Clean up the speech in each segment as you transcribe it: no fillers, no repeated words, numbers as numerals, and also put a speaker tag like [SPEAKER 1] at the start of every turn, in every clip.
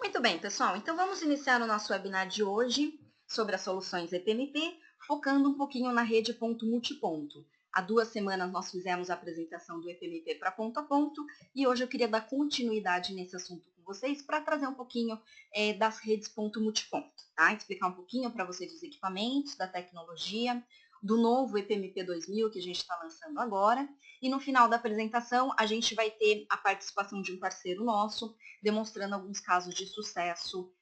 [SPEAKER 1] Muito bem, pessoal. Então, vamos iniciar o nosso webinar de hoje sobre as soluções EPMP, focando um pouquinho na rede ponto-multiponto. Há 2 semanas nós fizemos a apresentação do EPMP para ponto a ponto e hoje eu queria dar continuidade nesse assunto com vocês para trazer um pouquinho das redes ponto-multiponto, tá? Explicar um pouquinho para vocês dos equipamentos, da tecnologia, do novo EPMP 2000 que a gente está lançando agora. E no final da apresentação a gente vai ter a participação de um parceiro nosso, demonstrando alguns casos de sucesso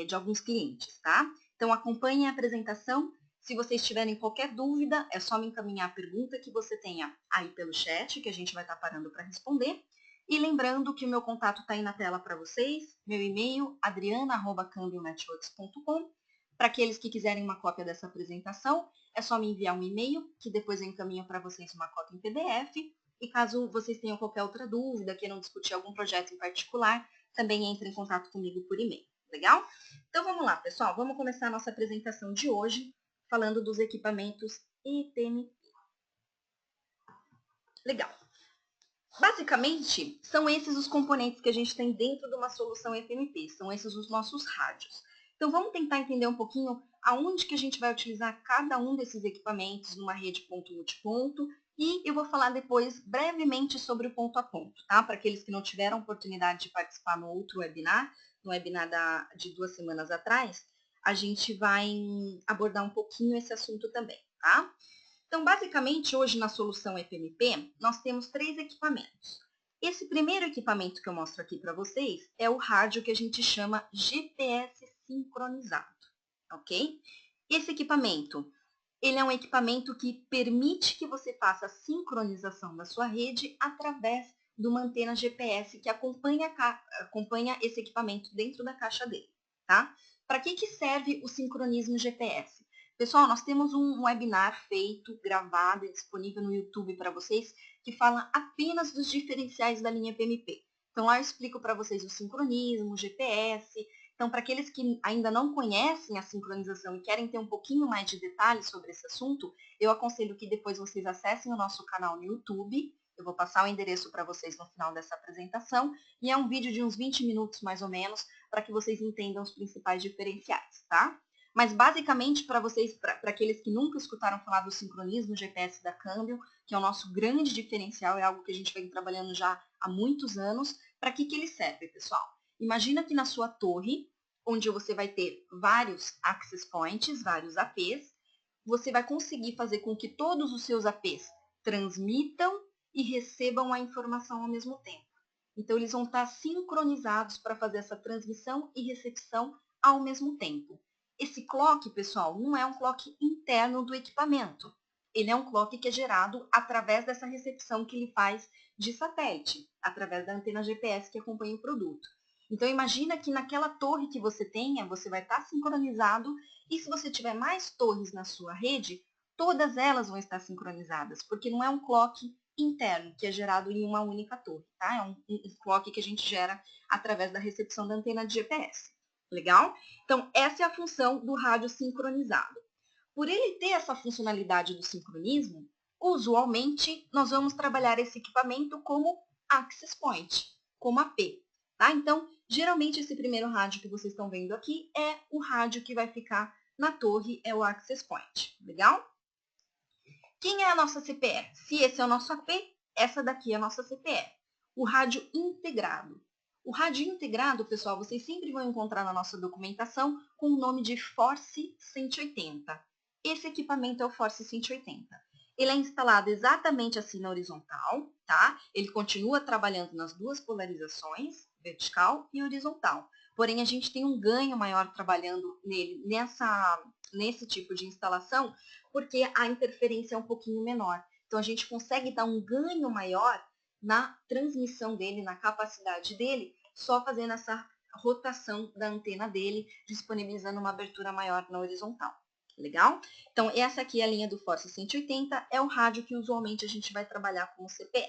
[SPEAKER 1] de alguns clientes, tá? Então, acompanhem a apresentação. Se vocês tiverem qualquer dúvida, é só me encaminhar a pergunta que você tenha aí pelo chat, que a gente vai estar parando para responder. E lembrando que o meu contato está aí na tela para vocês, meu e-mail, adriana@cambionetworks.com. Para aqueles que quiserem uma cópia dessa apresentação, é só me enviar um e-mail, que depois eu encaminho para vocês uma cópia em PDF. E caso vocês tenham qualquer outra dúvida, queiram discutir algum projeto em particular, também entre em contato comigo por e-mail, legal? Então vamos lá, pessoal, vamos começar a nossa apresentação de hoje falando dos equipamentos EPMP. Legal. Basicamente, são esses os componentes que a gente tem dentro de uma solução EPMP, são esses os nossos rádios. Então vamos tentar entender um pouquinho aonde que a gente vai utilizar cada um desses equipamentos numa rede ponto-multiponto e eu vou falar depois brevemente sobre o ponto a ponto, tá? Para aqueles que não tiveram oportunidade de participar no outro webinar, no webinar de 2 semanas atrás, a gente vai abordar um pouquinho esse assunto também, tá? Então, basicamente, hoje na solução EPMP, nós temos 3 equipamentos. Esse primeiro equipamento que eu mostro aqui para vocês é o rádio que a gente chama GPS sincronizado, ok? Esse equipamento, ele é um equipamento que permite que você faça a sincronização da sua rede através de uma antena GPS que acompanha esse equipamento dentro da caixa dele, tá? Para que serve o sincronismo GPS? Pessoal, nós temos um webinar feito, gravado e disponível no YouTube para vocês, que fala apenas dos diferenciais da linha PMP. Então, lá eu explico para vocês o sincronismo, o GPS. Então, para aqueles que ainda não conhecem a sincronização e querem ter um pouquinho mais de detalhes sobre esse assunto, eu aconselho que depois vocês acessem o nosso canal no YouTube. Eu vou passar o endereço para vocês no final dessa apresentação. E é um vídeo de uns 20 minutos, mais ou menos, para que vocês entendam os principais diferenciais, tá? Mas, basicamente, para vocês, para aqueles que nunca escutaram falar do sincronismo GPS da Câmbio, que é o nosso grande diferencial, é algo que a gente vem trabalhando já há muitos anos, para que ele serve, pessoal? Imagina que na sua torre, onde você vai ter vários access points, vários APs, você vai conseguir fazer com que todos os seus APs transmitam e recebam a informação ao mesmo tempo. Então, eles vão estar sincronizados para fazer essa transmissão e recepção ao mesmo tempo. Esse clock, pessoal, não é um clock interno do equipamento. Ele é um clock que é gerado através dessa recepção que ele faz de satélite, através da antena GPS que acompanha o produto. Então, imagina que naquela torre que você tenha, você vai estar sincronizado e se você tiver mais torres na sua rede, todas elas vão estar sincronizadas, porque não é um clock interno que é gerado em uma única torre, tá? É um clock que a gente gera através da recepção da antena de GPS. Legal? Então, essa é a função do rádio sincronizado. Por ele ter essa funcionalidade do sincronismo, usualmente nós vamos trabalhar esse equipamento como access point, como AP. Tá? Então, geralmente esse primeiro rádio que vocês estão vendo aqui é o rádio que vai ficar na torre, é o access point. Legal? Quem é a nossa CPE? Se esse é o nosso AP, essa daqui é a nossa CPE. O rádio integrado. O rádio integrado, pessoal, vocês sempre vão encontrar na nossa documentação com o nome de Force 180. Esse equipamento é o Force 180. Ele é instalado exatamente assim na horizontal, tá? Ele continua trabalhando nas duas polarizações, vertical e horizontal. Porém, a gente tem um ganho maior trabalhando nele, nesse tipo de instalação, porque a interferência é um pouquinho menor. Então, a gente consegue dar um ganho maior na transmissão dele, na capacidade dele, só fazendo essa rotação da antena dele, disponibilizando uma abertura maior na horizontal. Legal? Então, essa aqui é a linha do Force 180, é o rádio que usualmente a gente vai trabalhar como CPE.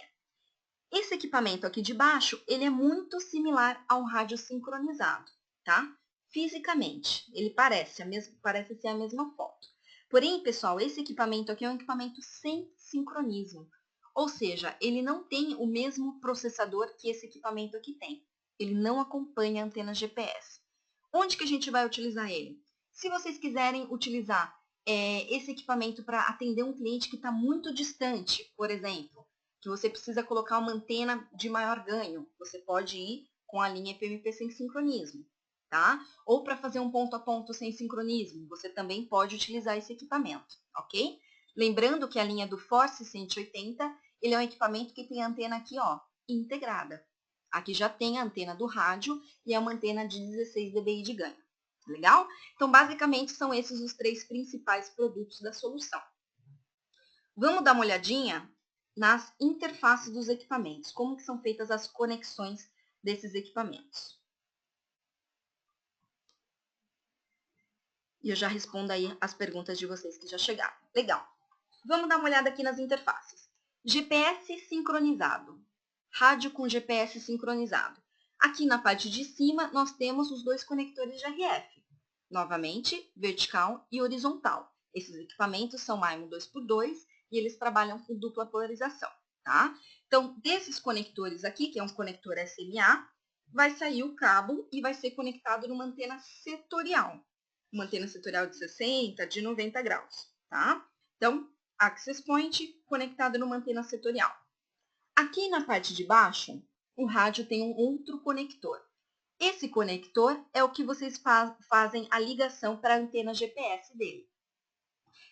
[SPEAKER 1] Esse equipamento aqui de baixo, ele é muito similar ao rádio sincronizado, tá? Fisicamente, ele parece ser a mesma foto. Porém, pessoal, esse equipamento aqui é um equipamento sem sincronismo. Ou seja, ele não tem o mesmo processador que esse equipamento aqui tem. Ele não acompanha a antena GPS. Onde que a gente vai utilizar ele? Se vocês quiserem utilizar esse equipamento para atender um cliente que está muito distante, por exemplo, que você precisa colocar uma antena de maior ganho, você pode ir com a linha FMP sem sincronismo, tá? Ou para fazer um ponto a ponto sem sincronismo, você também pode utilizar esse equipamento, ok? Lembrando que a linha do Force 180, ele é um equipamento que tem a antena aqui, ó, integrada. Aqui já tem a antena do rádio e é uma antena de 16 dBi de ganho. Legal? Então, basicamente, são esses os 3 principais produtos da solução. Vamos dar uma olhadinha nas interfaces dos equipamentos, como que são feitas as conexões desses equipamentos. E eu já respondo aí as perguntas de vocês que já chegaram. Legal. Vamos dar uma olhada aqui nas interfaces. GPS sincronizado. Rádio com GPS sincronizado. Aqui na parte de cima, nós temos os 2 conectores de RF. Novamente, vertical e horizontal. Esses equipamentos são MIMO 2x2 e eles trabalham com dupla polarização, tá? Então, desses conectores aqui, que é um conector SMA, vai sair o cabo e vai ser conectado numa antena setorial. Uma antena setorial de 60, de 90 graus, tá? Então, access point conectado numa antena setorial. Aqui na parte de baixo, o rádio tem um outro conector. Esse conector é o que vocês fazem a ligação para a antena GPS dele.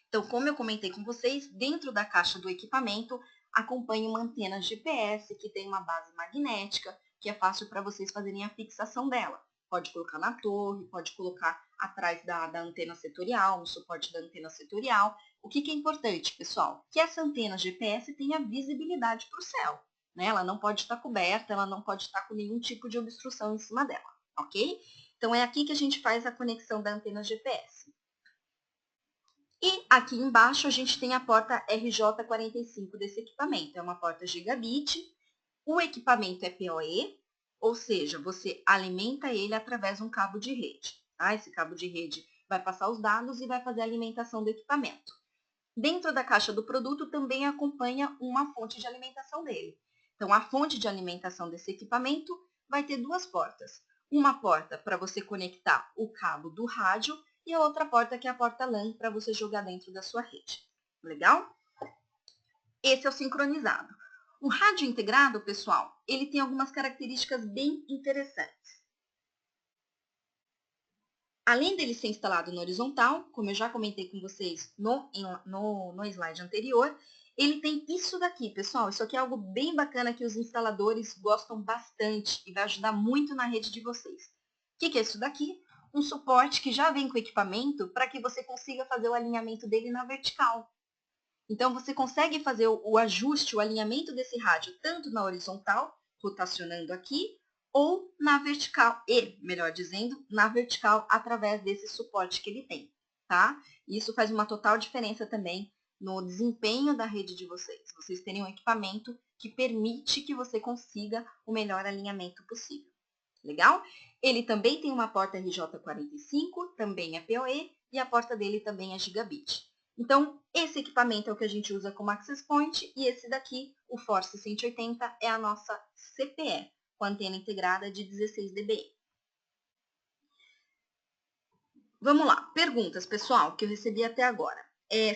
[SPEAKER 1] Então, como eu comentei com vocês, dentro da caixa do equipamento, acompanha uma antena GPS que tem uma base magnética, que é fácil para vocês fazerem a fixação dela. Pode colocar na torre, pode colocar atrás da antena setorial, no suporte da antena setorial. O que é importante, pessoal? Que essa antena GPS tenha visibilidade para o céu. Né? Ela não pode estar coberta, ela não pode estar com nenhum tipo de obstrução em cima dela, ok? Então, é aqui que a gente faz a conexão da antena GPS. E aqui embaixo a gente tem a porta RJ45 desse equipamento. É uma porta gigabit. O equipamento é PoE, ou seja, você alimenta ele através de um cabo de rede. Tá? Esse cabo de rede vai passar os dados e vai fazer a alimentação do equipamento. Dentro da caixa do produto também acompanha uma fonte de alimentação dele. Então, a fonte de alimentação desse equipamento vai ter 2 portas. Uma porta para você conectar o cabo do rádio e a outra porta que é a porta LAN para você jogar dentro da sua rede. Legal? Esse é o sincronizado. O rádio integrado, pessoal, ele tem algumas características bem interessantes. Além dele ser instalado no horizontal, como eu já comentei com vocês no slide anterior, ele tem isso daqui, pessoal. Isso aqui é algo bem bacana que os instaladores gostam bastante e vai ajudar muito na rede de vocês. O que é isso daqui? Um suporte que já vem com o equipamento para que você consiga fazer o alinhamento dele na vertical. Então, você consegue fazer o ajuste, o alinhamento desse rádio tanto na horizontal, rotacionando aqui, ou na vertical, melhor dizendo, na vertical através desse suporte que ele tem, tá? Isso faz uma total diferença também no desempenho da rede de vocês. Vocês terem um equipamento que permite que você consiga o melhor alinhamento possível. Legal? Ele também tem uma porta RJ45, também é PoE, e a porta dele também é gigabit. Então, esse equipamento é o que a gente usa como access point, e esse daqui, o Force 180, é a nossa CPE, com antena integrada de 16 dBi. Vamos lá, perguntas, pessoal, que eu recebi até agora.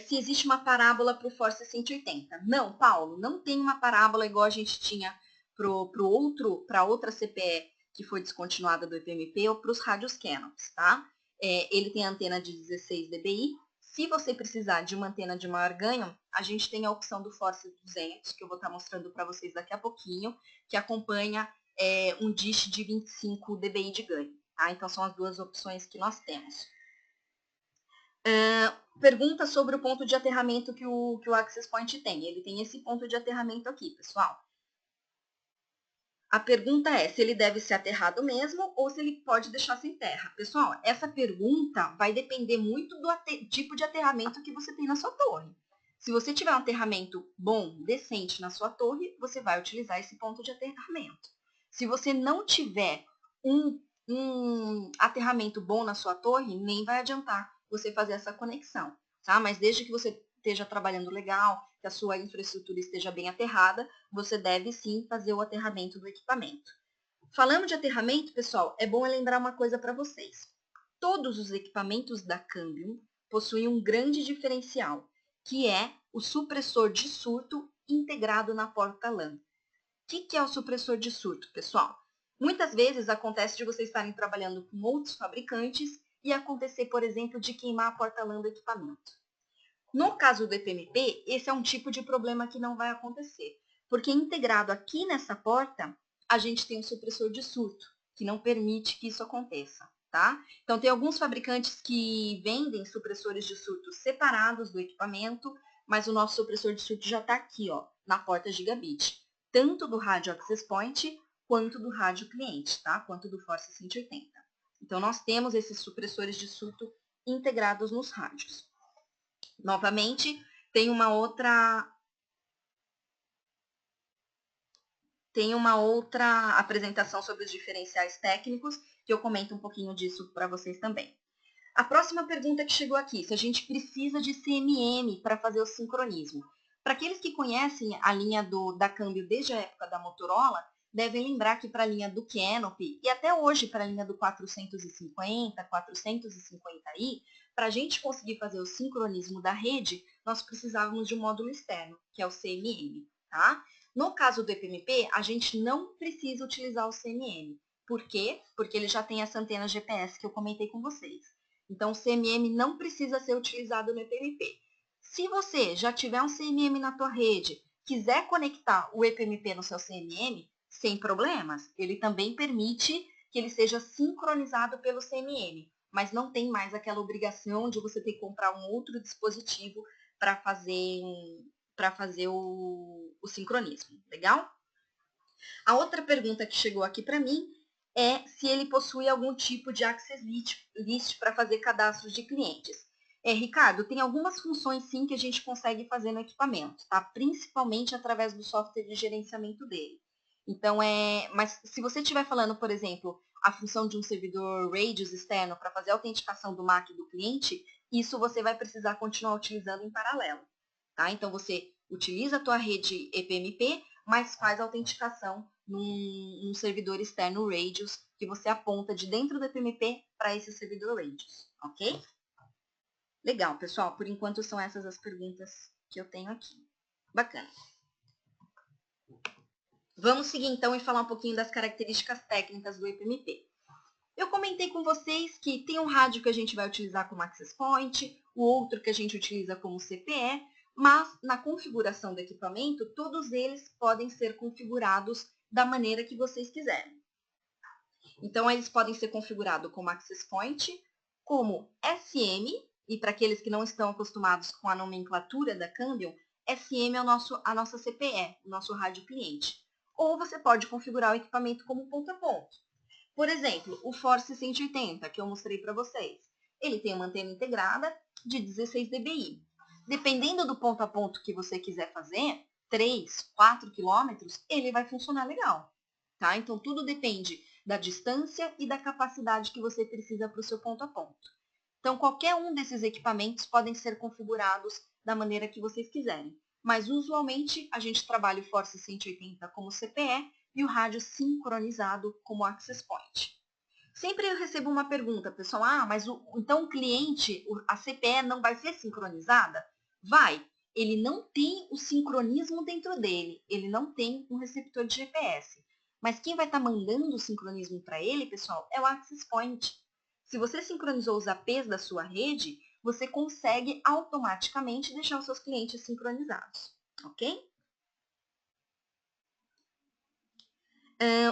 [SPEAKER 1] Se existe uma parábola para o Force 180. Não, Paulo, não tem uma parábola igual a gente tinha para outra CPE que foi descontinuada do IPMP ou para os rádios Canons, tá? Ele tem antena de 16 dBi. Se você precisar de uma antena de maior ganho, a gente tem a opção do Force 200, que eu vou estar mostrando para vocês daqui a pouquinho, que acompanha um dish de 25 dBi de ganho. Tá? Então, são as 2 opções que nós temos. Pergunta sobre o ponto de aterramento que o Access Point tem. Ele tem esse ponto de aterramento aqui, pessoal. A pergunta é se ele deve ser aterrado mesmo ou se ele pode deixar sem terra. Pessoal, essa pergunta vai depender muito do tipo de aterramento que você tem na sua torre. Se você tiver um aterramento bom, decente na sua torre, você vai utilizar esse ponto de aterramento. Se você não tiver um aterramento bom na sua torre, nem vai adiantar você fazer essa conexão, tá? Mas desde que você esteja trabalhando legal, que a sua infraestrutura esteja bem aterrada, você deve sim fazer o aterramento do equipamento. Falando de aterramento, pessoal, é bom lembrar uma coisa para vocês. todos os equipamentos da Cambium possuem um grande diferencial, que é o supressor de surto integrado na porta LAN. O que é o supressor de surto, pessoal? Muitas vezes acontece de vocês estarem trabalhando com outros fabricantes e acontecer, por exemplo, de queimar a porta LAN do equipamento. No caso do EPMP, esse é um tipo de problema que não vai acontecer, porque integrado aqui nessa porta, a gente tem um supressor de surto, que não permite que isso aconteça, tá? Então, tem alguns fabricantes que vendem supressores de surto separados do equipamento, mas o nosso supressor de surto já está aqui, ó, na porta Gigabit, tanto do rádio Access Point, quanto do rádio cliente, tá? Quanto do Force 180. Então, nós temos esses supressores de surto integrados nos rádios. Novamente, tem uma outra apresentação sobre os diferenciais técnicos, que eu comento um pouquinho disso para vocês também. A próxima pergunta que chegou aqui, se a gente precisa de CMM para fazer o sincronismo. Para aqueles que conhecem a linha da Câmbio desde a época da Motorola, devem lembrar que para a linha do Canopy e até hoje para a linha do 450, 450i, para a gente conseguir fazer o sincronismo da rede, nós precisávamos de um módulo externo, que é o CMM, tá? No caso do EPMP, a gente não precisa utilizar o CMM. Por quê? Porque ele já tem essa antena GPS que eu comentei com vocês. Então, o CMM não precisa ser utilizado no EPMP. Se você já tiver um CMM na tua rede, quiser conectar o EPMP no seu CMM, sem problemas, ele também permite que ele seja sincronizado pelo CMM, mas não tem mais aquela obrigação de você ter que comprar um outro dispositivo para fazer o sincronismo, legal? A outra pergunta que chegou aqui para mim é se ele possui algum tipo de access list para fazer cadastros de clientes. Ricardo, tem algumas funções sim que a gente consegue fazer no equipamento, tá? Principalmente através do software de gerenciamento dele. Então, mas se você estiver falando, por exemplo, a função de um servidor Radius externo para fazer a autenticação do MAC do cliente, isso você vai precisar continuar utilizando em paralelo, tá? Então, você utiliza a tua rede EPMP, mas faz a autenticação num servidor externo Radius, que você aponta de dentro do EPMP para esse servidor Radius, ok? Legal, pessoal. Por enquanto, são essas as perguntas que eu tenho aqui. Bacana. Vamos seguir, então, e falar um pouquinho das características técnicas do EPMP. Eu comentei com vocês que tem um rádio que a gente vai utilizar como access point, o outro que a gente utiliza como CPE, mas na configuração do equipamento, todos eles podem ser configurados da maneira que vocês quiserem. Então, eles podem ser configurados como access point, como SM, e para aqueles que não estão acostumados com a nomenclatura da Cambium, SM é a nossa CPE, o nosso rádio cliente. Ou você pode configurar o equipamento como ponto a ponto. Por exemplo, o Force 180, que eu mostrei para vocês. Ele tem uma antena integrada de 16 dBi. Dependendo do ponto a ponto que você quiser fazer, 3, 4 quilômetros, ele vai funcionar legal. Tá? Então, tudo depende da distância e da capacidade que você precisa para o seu ponto a ponto. Então, qualquer um desses equipamentos podem ser configurados da maneira que vocês quiserem. Mas, usualmente, a gente trabalha o Force 180 como CPE e o rádio sincronizado como access point. Sempre eu recebo uma pergunta, pessoal, mas então o cliente, a CPE não vai ser sincronizada? Vai. Ele não tem o sincronismo dentro dele, ele não tem um receptor de GPS. Mas quem vai estar mandando o sincronismo para ele, pessoal, é o access point. Se você sincronizou os APs da sua rede, você consegue automaticamente deixar os seus clientes sincronizados, ok?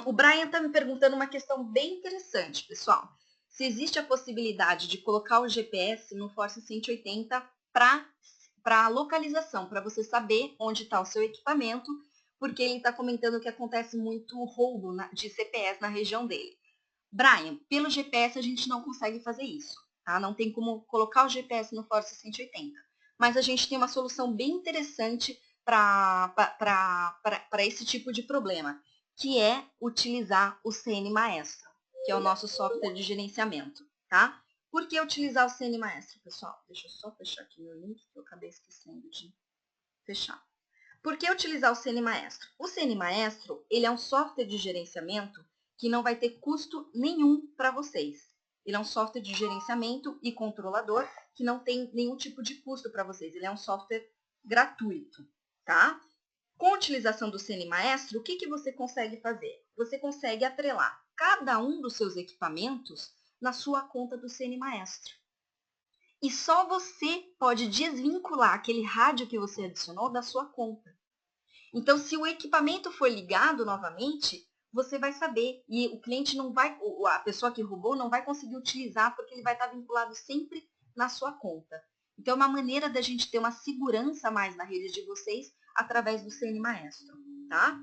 [SPEAKER 1] O Brian está me perguntando uma questão bem interessante, pessoal. Se existe a possibilidade de colocar o GPS no Force 180 para localização, para você saber onde está o seu equipamento, porque ele está comentando que acontece muito roubo de CPS na região dele. Brian, pelo GPS a gente não consegue fazer isso, tá? Não tem como colocar o GPS no Force 180. Mas a gente tem uma solução bem interessante para esse tipo de problema, que é utilizar o CN Maestro, que é o nosso software de gerenciamento, tá? Por que utilizar o CN Maestro, pessoal? Deixa eu só fechar aqui meu link, que eu acabei esquecendo de fechar. Por que utilizar o CN Maestro? O CN Maestro, ele é um software de gerenciamento que não vai ter custo nenhum para vocês. Ele é um software de gerenciamento e controlador que não tem nenhum tipo de custo para vocês. Ele é um software gratuito, tá? Com a utilização do CN Maestro, o que você consegue fazer? Você consegue atrelar cada um dos seus equipamentos na sua conta do CN Maestro. E só você pode desvincular aquele rádio que você adicionou da sua conta. Então, se o equipamento for ligado novamente, você vai saber. E o cliente não vai, a pessoa que roubou não vai conseguir utilizar, porque ele vai estar vinculado sempre na sua conta. Então, é uma maneira da gente ter uma segurança a mais na rede de vocês através do CN Maestro, tá?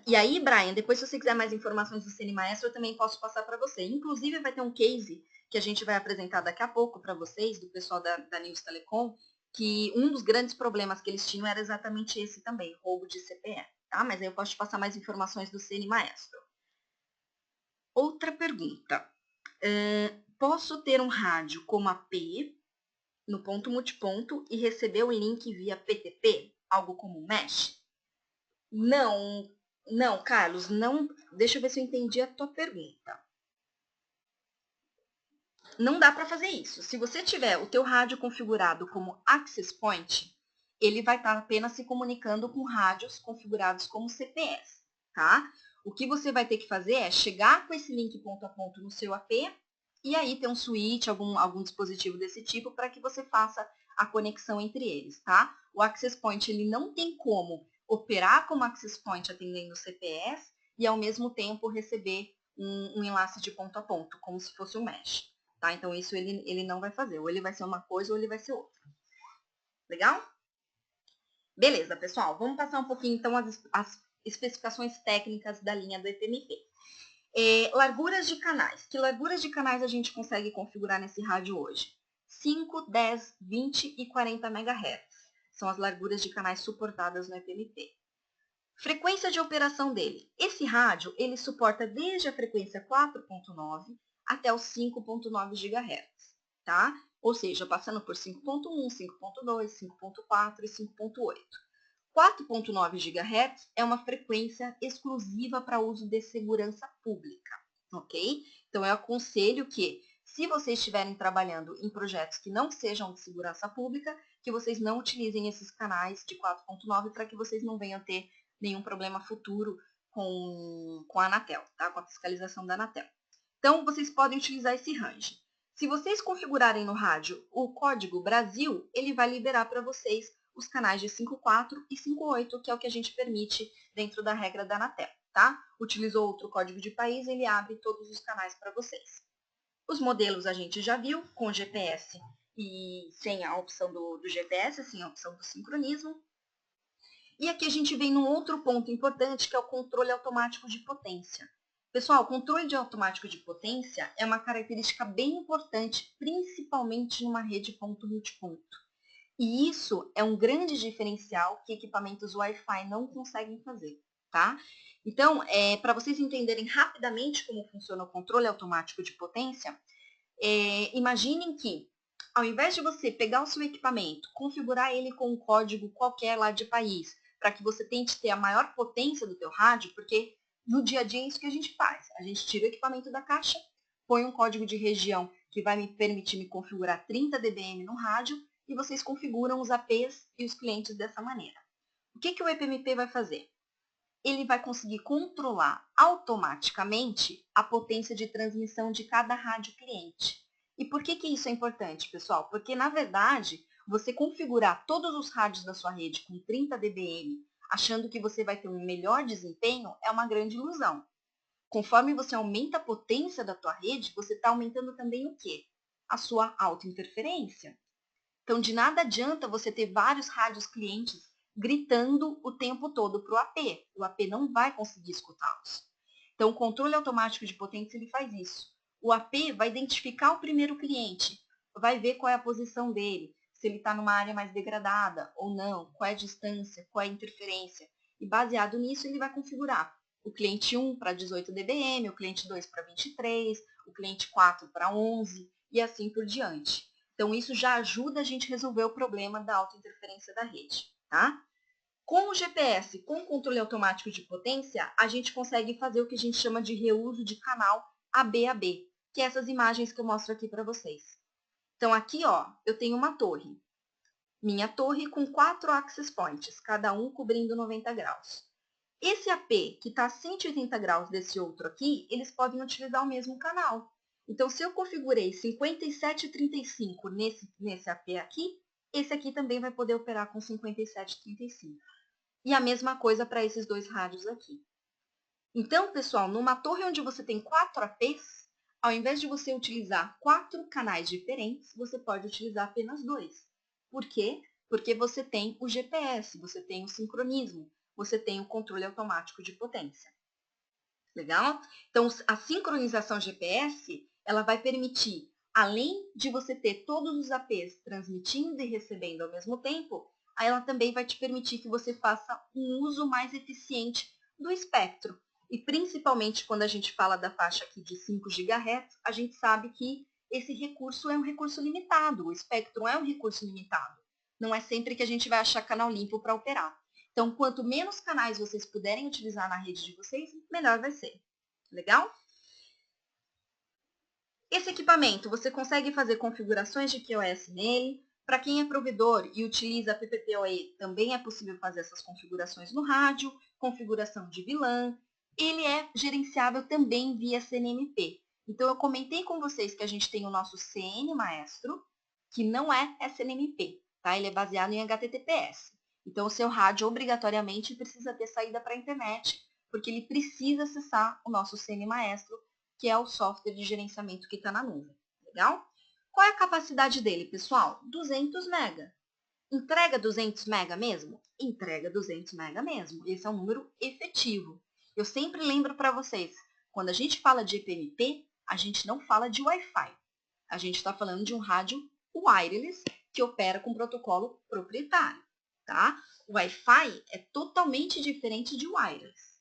[SPEAKER 1] E aí, Brian, depois se você quiser mais informações do CN Maestro, eu também posso passar para você. Inclusive, vai ter um case que a gente vai apresentar daqui a pouco para vocês, do pessoal da News Telecom, que um dos grandes problemas que eles tinham era exatamente esse também, roubo de CPE, tá? Mas aí eu posso te passar mais informações do CN Maestro. Outra pergunta. Posso ter um rádio como AP no ponto multiponto e receber o link via PTP, algo como Mesh? Não, não, Carlos, não. Deixa eu ver se eu entendi a tua pergunta. Não dá para fazer isso. Se você tiver o teu rádio configurado como Access Point, ele vai estar apenas se comunicando com rádios configurados como CPS, tá? O que você vai ter que fazer é chegar com esse link ponto a ponto no seu AP e aí ter um switch, algum dispositivo desse tipo para que você faça a conexão entre eles, tá? O Access Point ele não tem como operar como Access Point atendendo o CPS e ao mesmo tempo receber um enlace de ponto a ponto, como se fosse um mesh. Tá? Então, isso ele não vai fazer. Ou ele vai ser uma coisa ou ele vai ser outra. Legal? Beleza, pessoal. Vamos passar um pouquinho, então, as especificações técnicas da linha do EPMP. Larguras de canais. Que larguras de canais a gente consegue configurar nesse rádio hoje? 5, 10, 20 e 40 MHz. São as larguras de canais suportadas no EPMP. Frequência de operação dele. Esse rádio, ele suporta desde a frequência 4.9 até os 5.9 GHz, tá? Ou seja, passando por 5.1, 5.2, 5.4 e 5.8. 4.9 GHz é uma frequência exclusiva para uso de segurança pública, ok? Então, eu aconselho que, se vocês estiverem trabalhando em projetos que não sejam de segurança pública, que vocês não utilizem esses canais de 4.9 para que vocês não venham ter nenhum problema futuro com a Anatel, tá? Com a fiscalização da Anatel. Então, vocês podem utilizar esse range. Se vocês configurarem no rádio o código Brasil, ele vai liberar para vocês os canais de 5.4 e 5.8, que é o que a gente permite dentro da regra da Anatel, tá? Utilizou outro código de país, ele abre todos os canais para vocês. Os modelos a gente já viu, com GPS e sem a opção do GPS, sem a opção do sincronismo. E aqui a gente vem num outro ponto importante, que é o controle automático de potência. Pessoal, o controle de automático de potência é uma característica bem importante, principalmente numa rede ponto-multiponto. E isso é um grande diferencial que equipamentos Wi-Fi não conseguem fazer, tá? Então, para vocês entenderem rapidamente como funciona o controle automático de potência, imaginem que, ao invés de você pegar o seu equipamento, configurar ele com um código qualquer lá de país, para que você tente ter a maior potência do teu rádio, porque no dia a dia é isso que a gente faz. A gente tira o equipamento da caixa, põe um código de região que vai me permitir me configurar 30 dBm no rádio, e vocês configuram os APs e os clientes dessa maneira. O que o EPMP vai fazer? Ele vai conseguir controlar automaticamente a potência de transmissão de cada rádio cliente. E por que isso é importante, pessoal? Porque, na verdade, você configurar todos os rádios da sua rede com 30 dBm, achando que você vai ter um melhor desempenho, é uma grande ilusão. Conforme você aumenta a potência da tua rede, você está aumentando também o quê? A sua autointerferência. Então, de nada adianta você ter vários rádios clientes gritando o tempo todo para o AP. O AP não vai conseguir escutá-los. Então, o controle automático de potência ele faz isso. O AP vai identificar o primeiro cliente, vai ver qual é a posição dele, se ele está numa área mais degradada ou não, qual é a distância, qual é a interferência. E baseado nisso, ele vai configurar o cliente 1 para 18 dBm, o cliente 2 para 23, o cliente 4 para 11 e assim por diante. Então, isso já ajuda a gente a resolver o problema da autointerferência da rede, tá? Com o GPS, com o controle automático de potência, a gente consegue fazer o que a gente chama de reuso de canal AB-AB, que é essas imagens que eu mostro aqui para vocês. Então, aqui, ó, eu tenho uma torre. Minha torre com 4 access points, cada um cobrindo 90 graus. Esse AP, que está a 180 graus desse outro aqui, eles podem utilizar o mesmo canal. Então, se eu configurei 5735 nesse AP aqui, esse aqui também vai poder operar com 5735. E a mesma coisa para esses dois rádios aqui. Então, pessoal, numa torre onde você tem 4 APs, ao invés de você utilizar 4 canais diferentes, você pode utilizar apenas 2. Por quê? Porque você tem o GPS, você tem o sincronismo, você tem o controle automático de potência. Legal? Então, a sincronização GPS, ela vai permitir, além de você ter todos os APs transmitindo e recebendo ao mesmo tempo, ela também vai te permitir que você faça um uso mais eficiente do espectro. E principalmente quando a gente fala da faixa aqui de 5 GHz, a gente sabe que esse recurso é um recurso limitado, o espectro é um recurso limitado. Não é sempre que a gente vai achar canal limpo para operar. Então, quanto menos canais vocês puderem utilizar na rede de vocês, melhor vai ser. Legal? Esse equipamento, você consegue fazer configurações de QoS nele. Para quem é provedor e utiliza PPPoE, também é possível fazer essas configurações no rádio, configuração de VLAN. Ele é gerenciável também via CNMP. Então, eu comentei com vocês que a gente tem o nosso CN Maestro, que não é SNMP, tá? Ele é baseado em HTTPS. Então, o seu rádio obrigatoriamente precisa ter saída para a internet, porque ele precisa acessar o nosso CN Maestro, que é o software de gerenciamento que está na nuvem. Legal? Qual é a capacidade dele, pessoal? 200 MB. Entrega 200 MB mesmo? Entrega 200 MB mesmo. Esse é um número efetivo. Eu sempre lembro para vocês, quando a gente fala de EPMP, a gente não fala de Wi-Fi. A gente está falando de um rádio wireless que opera com protocolo proprietário, tá? O Wi-Fi é totalmente diferente de wireless,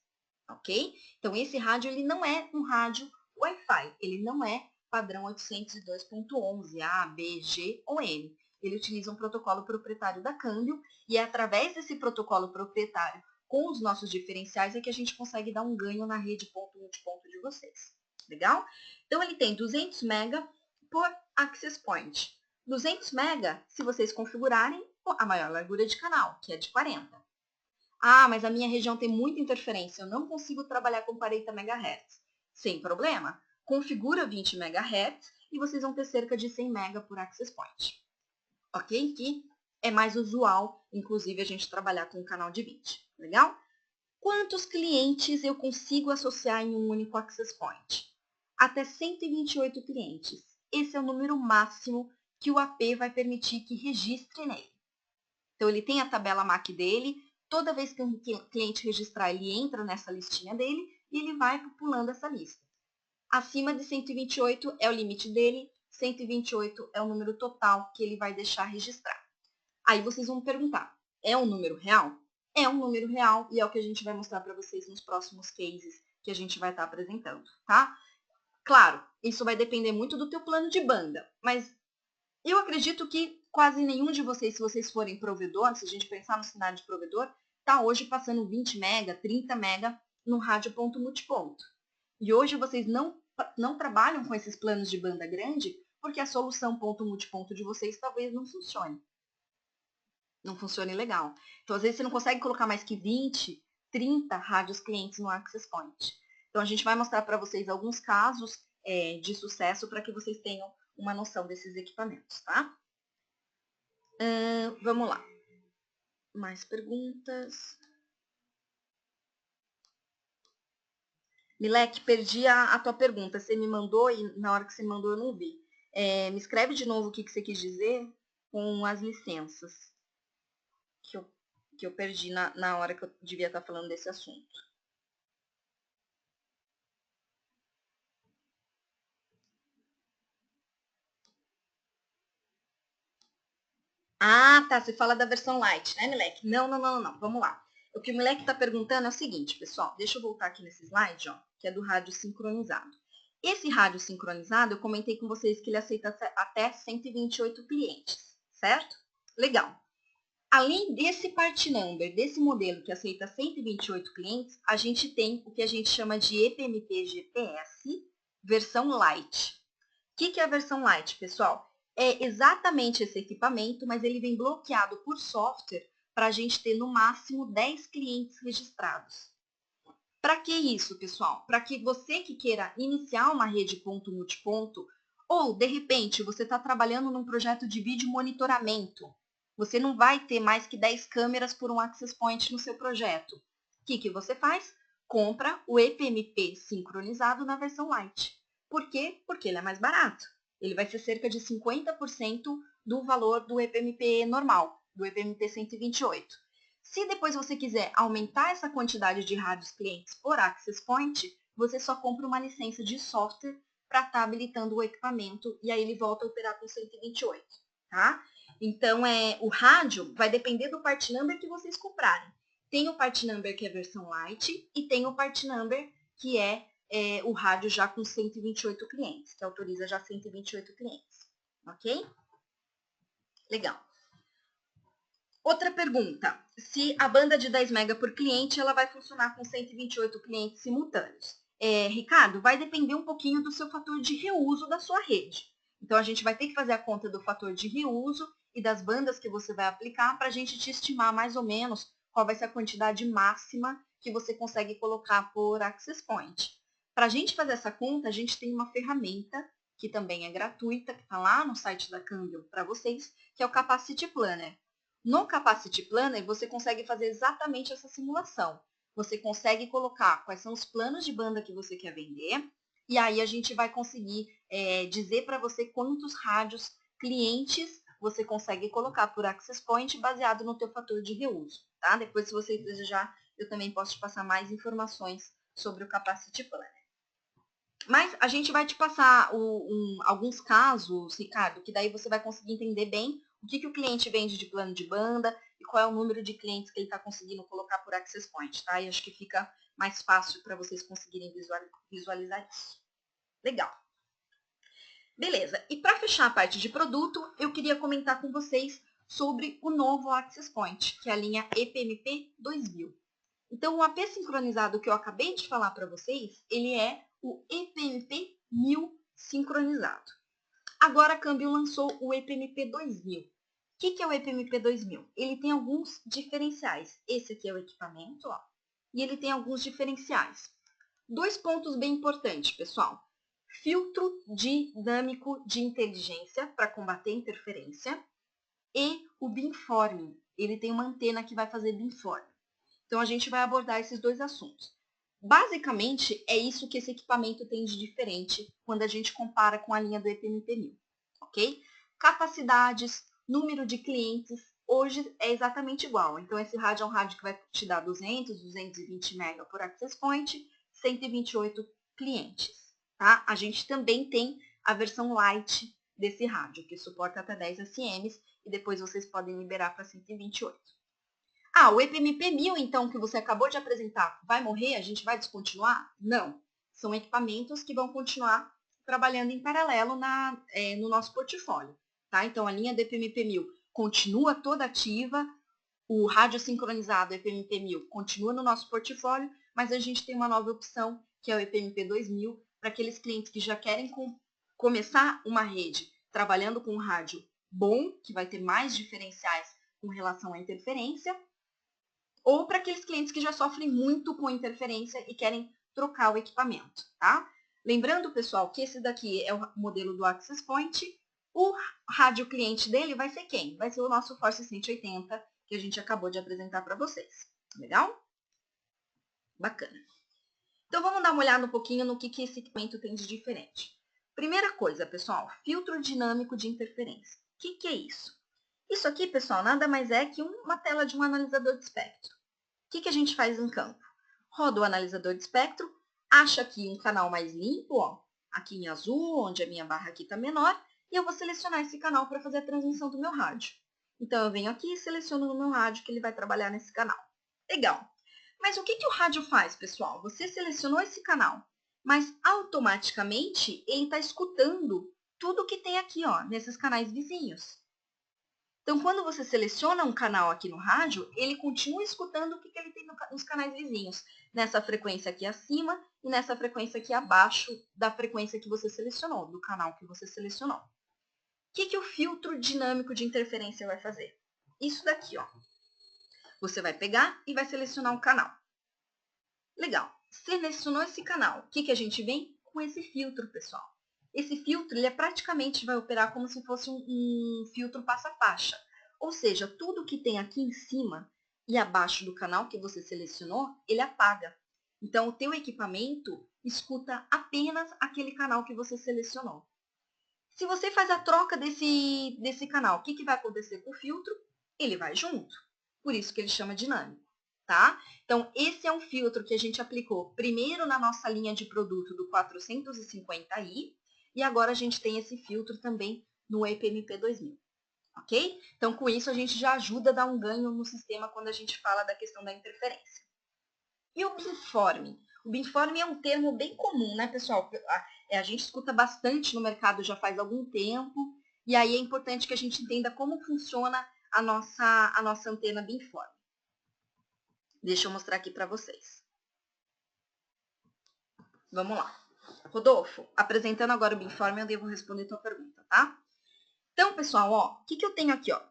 [SPEAKER 1] ok? Então, esse rádio ele não é um rádio Wi-Fi, ele não é padrão 802.11, A, B, G ou N. Ele utiliza um protocolo proprietário da Câmbio e é através desse protocolo proprietário com os nossos diferenciais é que a gente consegue dar um ganho na rede ponto-multiponto de vocês. Legal? Então, ele tem 200 MB por access point. 200 MB, se vocês configurarem, a maior largura de canal, que é de 40. Ah, mas a minha região tem muita interferência, eu não consigo trabalhar com 40 MHz. Sem problema, configura 20 MHz e vocês vão ter cerca de 100 MB por access point. Ok? Que é mais usual, inclusive, a gente trabalhar com um canal de 20. Legal? Quantos clientes eu consigo associar em um único access point? Até 128 clientes. Esse é o número máximo que o AP vai permitir que registre nele. Então, ele tem a tabela MAC dele. Toda vez que um cliente registrar, ele entra nessa listinha dele e ele vai pulando essa lista. Acima de 128 é o limite dele, 128 é o número total que ele vai deixar registrar. Aí vocês vão me perguntar, é um número real? É um número real e é o que a gente vai mostrar para vocês nos próximos cases que a gente vai estar apresentando, tá? Claro, isso vai depender muito do teu plano de banda, mas eu acredito que quase nenhum de vocês, se vocês forem provedor, se a gente pensar no cenário de provedor, está hoje passando 20 mega, 30 mega no rádio ponto-multiponto. E hoje vocês não trabalham com esses planos de banda grande porque a solução ponto-multiponto de vocês talvez não funcione. Não funcione legal. Então, às vezes, você não consegue colocar mais que 20, 30 rádios clientes no access point. Então, a gente vai mostrar para vocês alguns casos de sucesso para que vocês tenham uma noção desses equipamentos, tá? Vamos lá. Mais perguntas? Milek, perdi a tua pergunta. Você me mandou e na hora que você me mandou eu não vi. Me escreve de novo o que você quis dizer com as licenças. Que eu perdi na hora que eu devia estar falando desse assunto. Ah, tá. Você fala da versão light, né, Milek? Não. Vamos lá. O que o Milek está perguntando é o seguinte, pessoal. Deixa eu voltar aqui nesse slide, ó, que é do rádio sincronizado. Esse rádio sincronizado, eu comentei com vocês que ele aceita até 128 clientes, certo? Legal. Além desse part number, desse modelo que aceita 128 clientes, a gente tem o que a gente chama de EPMP GPS versão Lite. O que é a versão Lite, pessoal? É exatamente esse equipamento, mas ele vem bloqueado por software para a gente ter no máximo 10 clientes registrados. Para que isso, pessoal? Para que você que queira iniciar uma rede ponto-multiponto, ou, de repente, você está trabalhando num projeto de vídeo monitoramento, você não vai ter mais que 10 câmeras por um access point no seu projeto. O que você faz? Compra o EPMP sincronizado na versão Lite. Por quê? Porque ele é mais barato. Ele vai ser cerca de 50% do valor do EPMP normal, do EPMP 128. Se depois você quiser aumentar essa quantidade de rádios clientes por access point, você só compra uma licença de software para estar habilitando o equipamento e aí ele volta a operar com 128, tá? Então, o rádio vai depender do part number que vocês comprarem. Tem o part number que é a versão Lite e tem o part number que é o rádio já com 128 clientes, que autoriza já 128 clientes, ok? Legal. Outra pergunta, se a banda de 10 MB por cliente, ela vai funcionar com 128 clientes simultâneos? Ricardo, vai depender um pouquinho do seu fator de reuso da sua rede. Então, a gente vai ter que fazer a conta do fator de reuso e das bandas que você vai aplicar para a gente te estimar mais ou menos qual vai ser a quantidade máxima que você consegue colocar por access point. Para a gente fazer essa conta, a gente tem uma ferramenta que também é gratuita, que está lá no site da Cambium para vocês, que é o Capacity Planner. No Capacity Planner, você consegue fazer exatamente essa simulação. Você consegue colocar quais são os planos de banda que você quer vender, e aí a gente vai conseguir dizer para você quantos rádios clientes você consegue colocar por access point baseado no teu fator de reuso, tá? Depois, se você desejar, eu também posso te passar mais informações sobre o Capacity Planner. Mas a gente vai te passar alguns casos, Ricardo, que daí você vai conseguir entender bem o que o cliente vende de plano de banda e qual é o número de clientes que ele está conseguindo colocar por access point, tá? E acho que fica mais fácil para vocês conseguirem visualizar isso. Legal. Beleza. E para fechar a parte de produto, eu queria comentar com vocês sobre o novo access point, que é a linha EPMP 2000. Então, o AP sincronizado que eu acabei de falar para vocês, ele é o EPMP 1000 sincronizado. Agora a Cambium lançou o EPMP 2000. O que é o EPMP 2000? Ele tem alguns diferenciais. Esse aqui é o equipamento, ó, e ele tem alguns diferenciais. 2 pontos bem importantes, pessoal. Filtro dinâmico de inteligência para combater interferência e o beamforming. Ele tem uma antena que vai fazer beamforming. Então, a gente vai abordar esses dois assuntos. Basicamente, é isso que esse equipamento tem de diferente quando a gente compara com a linha do EPMP1000, ok? Capacidades, número de clientes, hoje é exatamente igual. Então, esse rádio é um rádio que vai te dar 200, 220 MB por access point, 128 clientes, tá? A gente também tem a versão Lite desse rádio, que suporta até 10 SMs, e depois vocês podem liberar para 128. Ah, o EPMP1000, então, que você acabou de apresentar, vai morrer? A gente vai descontinuar? Não. São equipamentos que vão continuar trabalhando em paralelo no nosso portfólio. Tá? Então, a linha do EPMP1000 continua toda ativa, o rádio sincronizado EPMP1000 continua no nosso portfólio, mas a gente tem uma nova opção, que é o EPMP2000, para aqueles clientes que já querem começar uma rede trabalhando com um rádio bom, que vai ter mais diferenciais com relação à interferência, ou para aqueles clientes que já sofrem muito com interferência e querem trocar o equipamento, tá? Lembrando, pessoal, que esse daqui é o modelo do Access Point. O rádio cliente dele vai ser quem? Vai ser o nosso Force 180, que a gente acabou de apresentar para vocês. Legal? Bacana. Então, vamos dar uma olhada um pouquinho no que esse equipamento tem de diferente. Primeira coisa, pessoal, filtro dinâmico de interferência. O que é isso? Isso aqui, pessoal, nada mais é que uma tela de um analisador de espectro. O que a gente faz em campo? Roda o analisador de espectro, acha aqui um canal mais limpo, ó, aqui em azul, onde a minha barra aqui está menor, e eu vou selecionar esse canal para fazer a transmissão do meu rádio. Então, eu venho aqui e seleciono no meu rádio que ele vai trabalhar nesse canal. Legal. Mas o que o rádio faz, pessoal? Você selecionou esse canal, mas automaticamente ele está escutando tudo que tem aqui, ó, nesses canais vizinhos. Então, quando você seleciona um canal aqui no rádio, ele continua escutando o que ele tem nos canais vizinhos, nessa frequência aqui acima e nessa frequência aqui abaixo da frequência que você selecionou, do canal que você selecionou. O que o filtro dinâmico de interferência vai fazer? Isso daqui, ó. Você vai pegar e vai selecionar um canal. Legal. Selecionou esse canal. O que a gente vem? Com esse filtro, pessoal. Esse filtro, ele praticamente vai operar como se fosse um filtro passa-faixa. Ou seja, tudo que tem aqui em cima e abaixo do canal que você selecionou, ele apaga. Então, o teu equipamento escuta apenas aquele canal que você selecionou. Se você faz a troca desse canal, o que vai acontecer com o filtro? Ele vai junto. Por isso que ele chama dinâmico. Tá? Então, esse é um filtro que a gente aplicou primeiro na nossa linha de produto do 450i, e agora a gente tem esse filtro também no EPMP 2000, ok? Então, com isso, a gente já ajuda a dar um ganho no sistema quando a gente fala da questão da interferência. E o beamforming? O beamforming é um termo bem comum, né, pessoal? A gente escuta bastante no mercado já faz algum tempo, e aí é importante que a gente entenda como funciona a nossa antena beamforming. Deixa eu mostrar aqui para vocês. Vamos lá. Rodolfo, apresentando agora o beamforming, eu devo responder tua pergunta, tá? Então, pessoal, ó, o que eu tenho aqui, ó?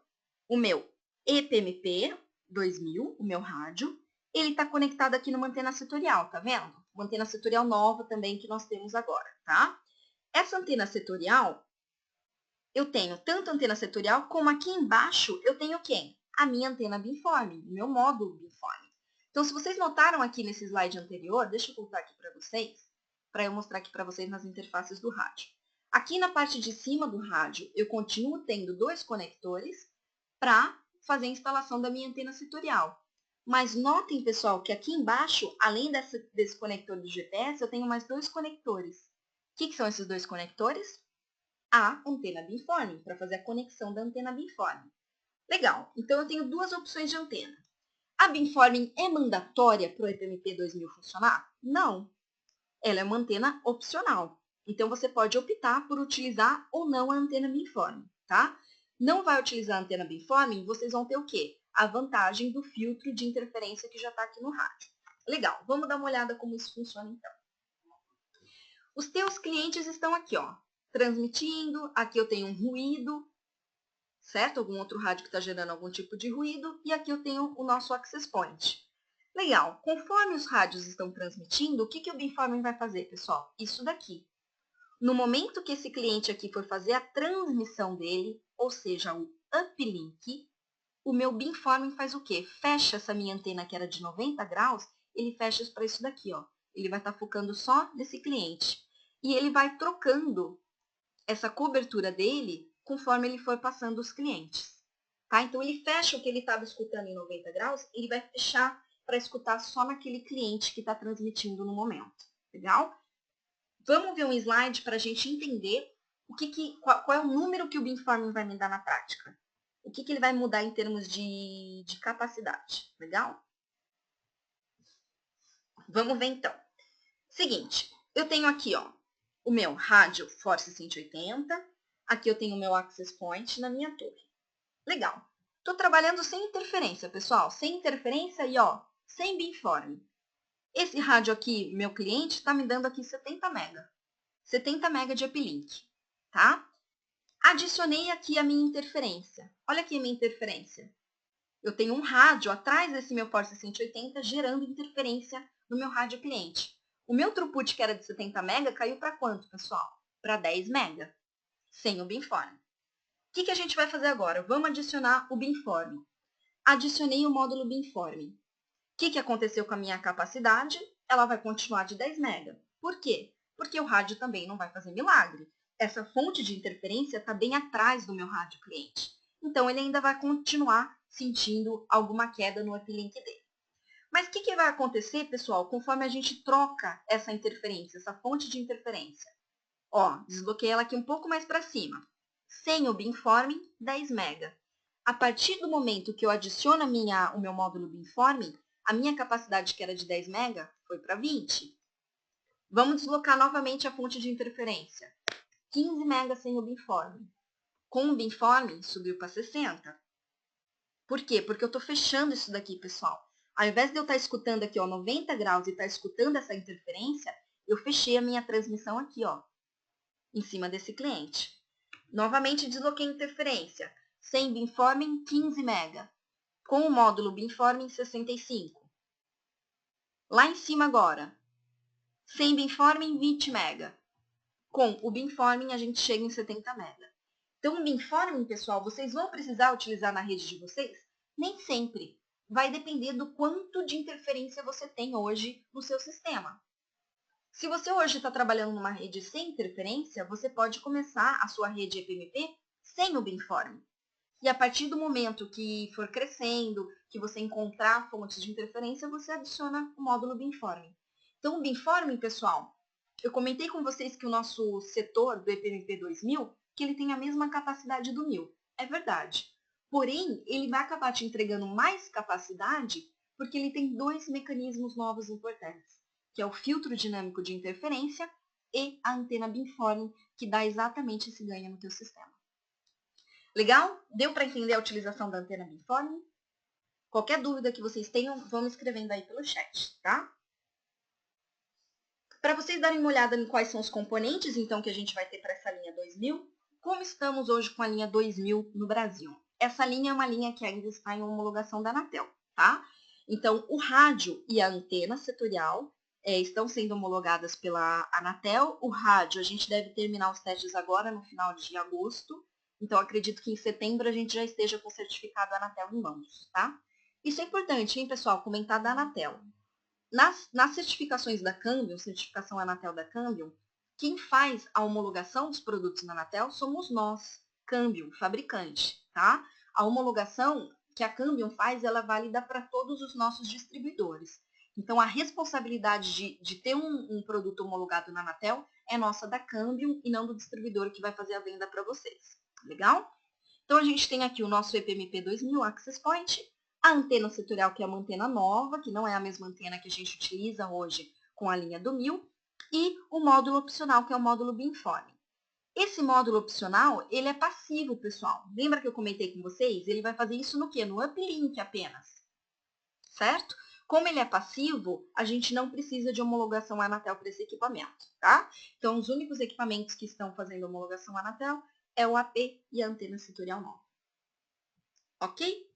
[SPEAKER 1] O meu EPMP 2000, o meu rádio, ele está conectado aqui numa antena setorial, tá vendo? Uma antena setorial nova também que nós temos agora, tá? Essa antena setorial, eu tenho tanto antena setorial, como aqui embaixo eu tenho quem? A minha antena beamforming, o meu módulo beamforming. Então, se vocês notaram aqui nesse slide anterior, deixa eu voltar aqui para vocês, para eu mostrar aqui para vocês nas interfaces do rádio. Aqui na parte de cima do rádio, eu continuo tendo dois conectores para fazer a instalação da minha antena setorial. Mas notem, pessoal, que aqui embaixo, além desse conector do GPS, eu tenho mais dois conectores. O que são esses dois conectores? A antena beamforming, para fazer a conexão da antena beamforming. Legal, então eu tenho duas opções de antena. A beamforming é mandatória para o EPMP 2000 funcionar? Não. Ela é uma antena opcional. Então, você pode optar por utilizar ou não a antena beamforming, tá? Não vai utilizar a antena beamforming, vocês vão ter o quê? A vantagem do filtro de interferência que já está aqui no rádio. Legal, vamos dar uma olhada como isso funciona então. Os teus clientes estão aqui, ó, transmitindo, aqui eu tenho um ruído, certo? Algum outro rádio que está gerando algum tipo de ruído, e aqui eu tenho o nosso access point. Legal, conforme os rádios estão transmitindo, o que o beamforming vai fazer, pessoal? Isso daqui. No momento que esse cliente aqui for fazer a transmissão dele, ou seja, o uplink, o meu beamforming faz o quê? Fecha essa minha antena que era de 90 graus, ele fecha para isso daqui, ó. Ele vai estar focando só nesse cliente. E ele vai trocando essa cobertura dele conforme ele for passando os clientes. Tá? Então, ele fecha o que ele estava escutando em 90 graus, ele vai fechar para escutar só naquele cliente que está transmitindo no momento. Legal? Vamos ver um slide para a gente entender qual é o número que o beamforming vai me dar na prática. O que ele vai mudar em termos de capacidade. Legal? Vamos ver então. Seguinte, eu tenho aqui, ó, o meu rádio Force 180. Aqui eu tenho o meu access point na minha torre. Legal. Estou trabalhando sem interferência, pessoal. Sem interferência e, ó, sem beamforming. Esse rádio aqui, meu cliente, está me dando aqui 70 mega. 70 mega de uplink, tá? Adicionei aqui a minha interferência. Olha aqui a minha interferência. Eu tenho um rádio atrás desse meu Force 180 gerando interferência no meu rádio cliente. O meu throughput, que era de 70 mega, caiu para quanto, pessoal? Para 10 mega, sem o beamforming. O que a gente vai fazer agora? Vamos adicionar o beamforming. Adicionei o módulo beamforming. O que aconteceu com a minha capacidade? Ela vai continuar de 10 mega. Por quê? Porque o rádio também não vai fazer milagre. Essa fonte de interferência está bem atrás do meu rádio cliente. Então, ele ainda vai continuar sentindo alguma queda no uplink dele. Mas o que vai acontecer, pessoal, conforme a gente troca essa interferência, essa fonte de interferência? Ó, desbloqueei ela aqui um pouco mais para cima. Sem o beamforming, 10 mega. A partir do momento que eu adiciono o meu módulo beamforming, a minha capacidade, que era de 10 mega, foi para 20. Vamos deslocar novamente a fonte de interferência. 15 mega sem o beamforming. Com o beamforming, subiu para 60. Por quê? Porque eu estou fechando isso daqui, pessoal. Ao invés de eu estar escutando aqui, ó, 90 graus e estar escutando essa interferência, eu fechei a minha transmissão aqui, ó, em cima desse cliente. Novamente, desloquei a interferência. Sem beamforming, 15 MB. Com o módulo beamforming, 65. Lá em cima agora, sem beamforming, 20 MB. Com o beamforming, a gente chega em 70 MB. Então, o beamforming, pessoal, vocês vão precisar utilizar na rede de vocês? Nem sempre. Vai depender do quanto de interferência você tem hoje no seu sistema. Se você hoje está trabalhando numa rede sem interferência, você pode começar a sua rede EPMP sem o beamforming. E a partir do momento que for crescendo, que você encontrar fontes de interferência, você adiciona o módulo beamforming. Então, o beamforming, pessoal, eu comentei com vocês que o nosso setor do EPMP 2000, que ele tem a mesma capacidade do 1000. É verdade. Porém, ele vai acabar te entregando mais capacidade porque ele tem dois mecanismos novos importantes, que é o filtro dinâmico de interferência e a antena beamforming, que dá exatamente esse ganho no teu sistema. Legal? Deu para entender a utilização da antena beamforming? Qualquer dúvida que vocês tenham, vão me escrevendo aí pelo chat, tá? Para vocês darem uma olhada em quais são os componentes, então, que a gente vai ter para essa linha 2000, como estamos hoje com a linha 2000 no Brasil? Essa linha é uma linha que ainda está em homologação da Anatel, tá? Então, o rádio e a antena setorial estão sendo homologadas pela Anatel. O rádio, a gente deve terminar os testes agora, no final de agosto. Então, acredito que em setembro a gente já esteja com o certificado Anatel em mãos, tá? Isso é importante, hein, pessoal? Comentar da Anatel. Nas certificações da Cambium, certificação Anatel da Cambium, quem faz a homologação dos produtos na Anatel somos nós, Cambium, fabricante, tá? A homologação que a Cambium faz, ela é válida para todos os nossos distribuidores. Então, a responsabilidade de ter um produto homologado na Anatel é nossa da Cambium e não do distribuidor que vai fazer a venda para vocês. Legal? Então, a gente tem aqui o nosso EPMP 2000 Access Point, a antena setorial, que é uma antena nova, que não é a mesma antena que a gente utiliza hoje com a linha do 1000, e o módulo opcional, que é o módulo beamforming. Esse módulo opcional, ele é passivo, pessoal. Lembra que eu comentei com vocês? Ele vai fazer isso no quê? No uplink apenas, certo? Como ele é passivo, a gente não precisa de homologação Anatel para esse equipamento, tá? Então, os únicos equipamentos que estão fazendo homologação Anatel é o AP e a antena setorial nova. Ok?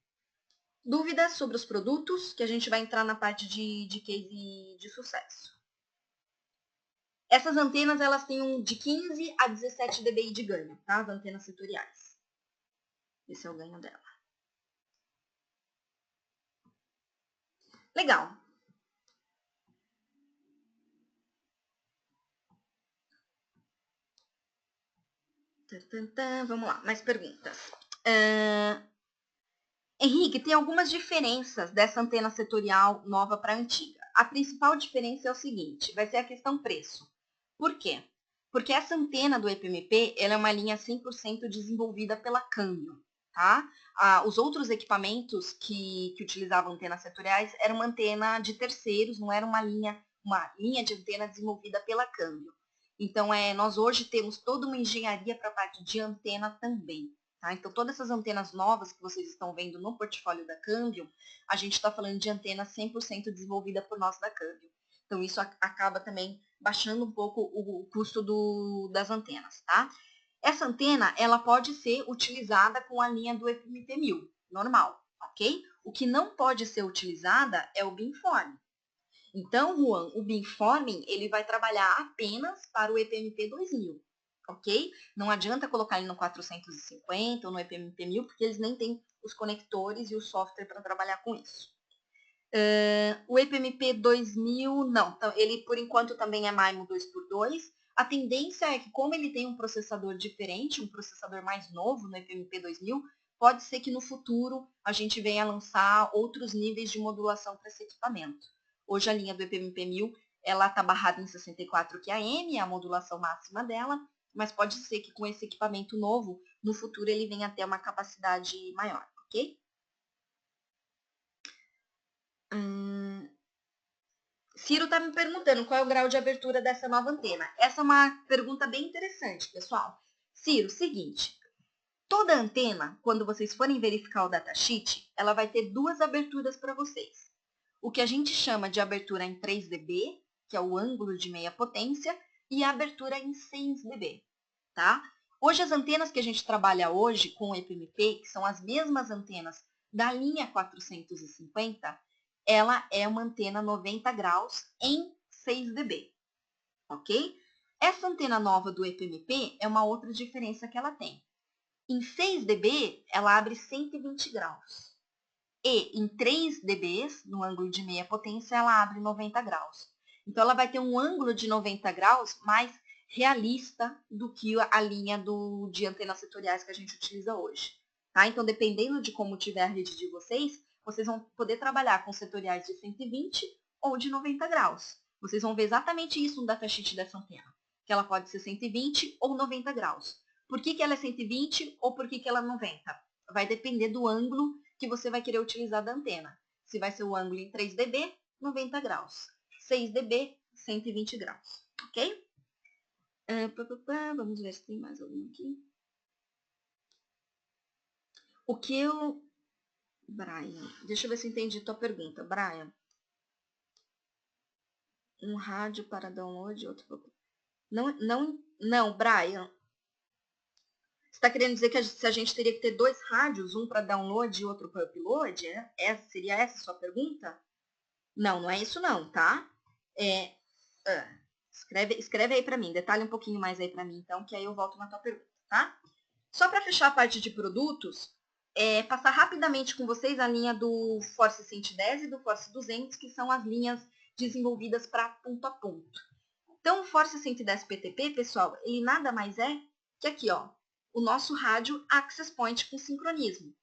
[SPEAKER 1] Dúvidas sobre os produtos, que a gente vai entrar na parte de case de sucesso. Essas antenas, elas têm de 15 a 17 dBi de ganho, tá? As antenas setoriais. Esse é o ganho dela. Legal. Vamos lá, mais perguntas. Henrique, tem algumas diferenças dessa antena setorial nova para a antiga. A principal diferença é o seguinte, vai ser a questão preço. Por quê? Porque essa antena do EPMP, ela é uma linha 100% desenvolvida pela Cambium, tá? Os outros equipamentos que utilizavam antenas setoriais eram uma antena de terceiros, não era uma linha de antena desenvolvida pela Cambium. Então, nós hoje temos toda uma engenharia para a parte de antena também. Tá? Então, todas essas antenas novas que vocês estão vendo no portfólio da Cambium, a gente está falando de antena 100% desenvolvida por nós da Cambium. Então, isso acaba também baixando um pouco o custo das antenas, tá? Essa antena, ela pode ser utilizada com a linha do EPMP 1000, normal, ok? O que não pode ser utilizada é o beamforming. Então, Juan, o beamforming, ele vai trabalhar apenas para o EPMP 2000, ok? Não adianta colocar ele no 450 ou no EPMP 1000, porque eles nem têm os conectores e o software para trabalhar com isso. O EPMP 2000, não, ele por enquanto também é MIMO 2x2. A tendência é que, como ele tem um processador diferente, um processador mais novo no EPMP 2000, pode ser que no futuro a gente venha lançar outros níveis de modulação para esse equipamento. Hoje a linha do EPMP 1000, ela está barrada em 64 QAM, é a modulação máxima dela, mas pode ser que com esse equipamento novo, no futuro ele venha a ter uma capacidade maior, ok? Ciro está me perguntando qual é o grau de abertura dessa nova antena. Essa é uma pergunta bem interessante, pessoal. Ciro, seguinte, Toda antena, quando vocês forem verificar o datasheet, ela vai ter duas aberturas para vocês. O que a gente chama de abertura em 3 dB, que é o ângulo de meia potência, e a abertura em 6 dB, tá? Hoje, as antenas que a gente trabalha hoje com o EPMP, que são as mesmas antenas da linha 450, ela é uma antena 90 graus em 6 dB, ok? Essa antena nova do EPMP é uma outra diferença que ela tem. Em 6 dB, ela abre 120 graus. E em 3 dB, no ângulo de meia potência, ela abre 90 graus. Então, ela vai ter um ângulo de 90 graus mais realista do que a linha de antenas setoriais que a gente utiliza hoje. Tá? Então, dependendo de como tiver a rede de vocês, vocês vão poder trabalhar com setoriais de 120 ou de 90 graus. Vocês vão ver exatamente isso no datasheet dessa antena, que ela pode ser 120 ou 90 graus. Por que ela é 120 ou por que ela é 90? Vai depender do ângulo que você vai querer utilizar da antena. Se vai ser o ângulo em 3 dB, 90 graus. 6 dB, 120 graus. Ok? Vamos ver se tem mais algum aqui. O que eu... Brian, deixa eu ver se entendi tua pergunta. Brian, um rádio para download e outro... Não, Brian. Você está querendo dizer que se a gente teria que ter dois rádios, um para download e outro para upload? Seria essa a sua pergunta? Não, não é isso não, tá? Escreve aí para mim, detalhe um pouquinho mais aí para mim, então, que aí eu volto na tua pergunta, tá? Só para fechar a parte de produtos, passar rapidamente com vocês a linha do Force 110 e do Force 200, que são as linhas desenvolvidas para ponto a ponto. Então, o Force 110 PTP, pessoal, ele nada mais é que aqui, ó, o nosso rádio Access Point com sincronismo.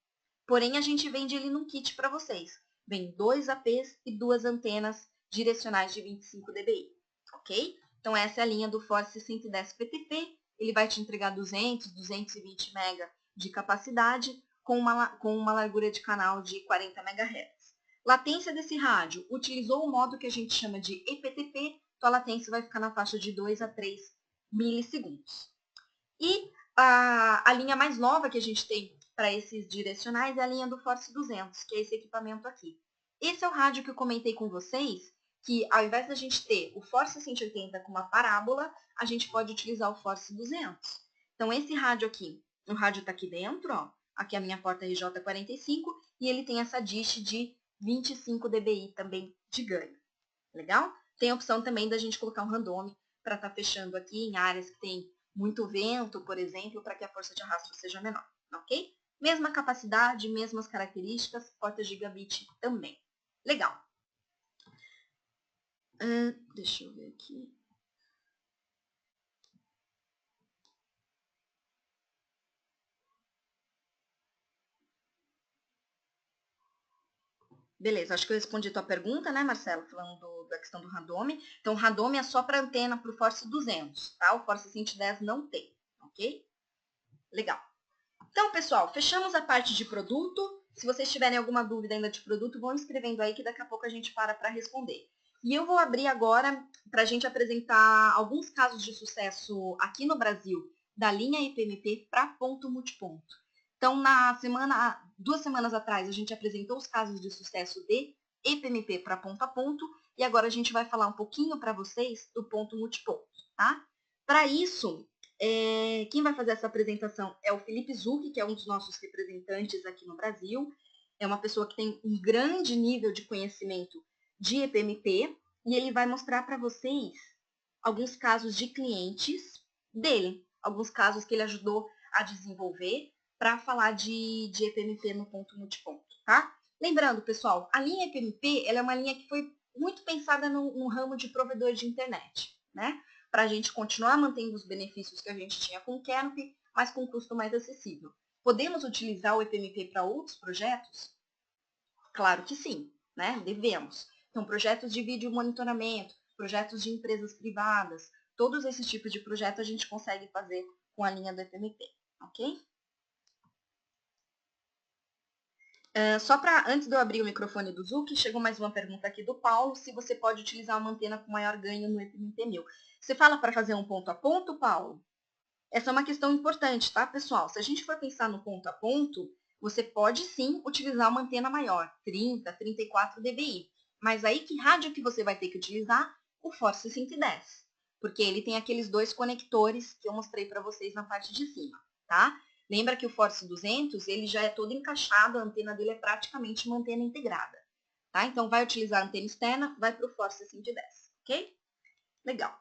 [SPEAKER 1] Porém, a gente vende ele num kit para vocês. Vem 2 APs e 2 antenas direcionais de 25 dBi, ok? Então, essa é a linha do Force 110 PTP. Ele vai te entregar 200, 220 MB de capacidade com uma largura de canal de 40 MHz. Latência desse rádio, utilizou o modo que a gente chama de ePTP, então a latência vai ficar na faixa de 2 a 3 milissegundos. E a linha mais nova que a gente tem para esses direcionais é a linha do Force 200, que é esse equipamento aqui. Esse é o rádio que eu comentei com vocês, que ao invés da gente ter o Force 180 com uma parábola, a gente pode utilizar o Force 200. Então, esse rádio aqui, o rádio está aqui dentro, ó, aqui é a minha porta RJ45, e ele tem essa dish de 25 dBi também de ganho. Legal? Tem a opção também da gente colocar um randômico para estar fechando aqui em áreas que tem muito vento, por exemplo, para que a força de arrasto seja menor, ok? Mesma capacidade, mesmas características, porta gigabit também. Legal. Deixa eu ver aqui. Beleza, acho que eu respondi a tua pergunta, né, Marcelo, falando da questão do randome. Então, o randome é só para antena para o Force 200, tá? O Force 110 não tem, ok? Legal. Então, pessoal, fechamos a parte de produto. Se vocês tiverem alguma dúvida ainda de produto, vão escrevendo aí que daqui a pouco a gente para responder. E eu vou abrir agora para a gente apresentar alguns casos de sucesso aqui no Brasil da linha EPMP para ponto multiponto. Então, 2 semanas atrás, a gente apresentou os casos de sucesso de EPMP para ponto a ponto e agora a gente vai falar um pouquinho para vocês do ponto multiponto, tá? Para isso, quem vai fazer essa apresentação é o Felipe Zucchi, que é um dos nossos representantes aqui no Brasil. É uma pessoa que tem um grande nível de conhecimento de EPMP e ele vai mostrar para vocês alguns casos de clientes dele, alguns casos que ele ajudou a desenvolver para falar de EPMP no ponto multiponto, tá? Lembrando, pessoal, a linha EPMP ela é uma linha que foi muito pensada no ramo de provedor de internet, né? Para a gente continuar mantendo os benefícios que a gente tinha com o Canopy, mas com custo mais acessível. Podemos utilizar o EPMP para outros projetos? Claro que sim, né? Devemos. Então, projetos de vídeo monitoramento, projetos de empresas privadas, todos esses tipos de projeto a gente consegue fazer com a linha do EPMP, ok? Só para, antes de eu abrir o microfone do Zucchi, chegou mais uma pergunta aqui do Paulo, se você pode utilizar uma antena com maior ganho no EPMP 1000. Você fala para fazer um ponto a ponto, Paulo? Essa é uma questão importante, tá, pessoal? Se a gente for pensar no ponto a ponto, você pode sim utilizar uma antena maior, 30, 34 dBi. Mas aí que rádio que você vai ter que utilizar? O Force 110. Porque ele tem aqueles dois conectores que eu mostrei para vocês na parte de cima, tá? Lembra que o Force 200, ele já é todo encaixado, a antena dele é praticamente uma antena integrada, tá? Então, vai utilizar a antena externa, vai para o Force 110, ok? Legal.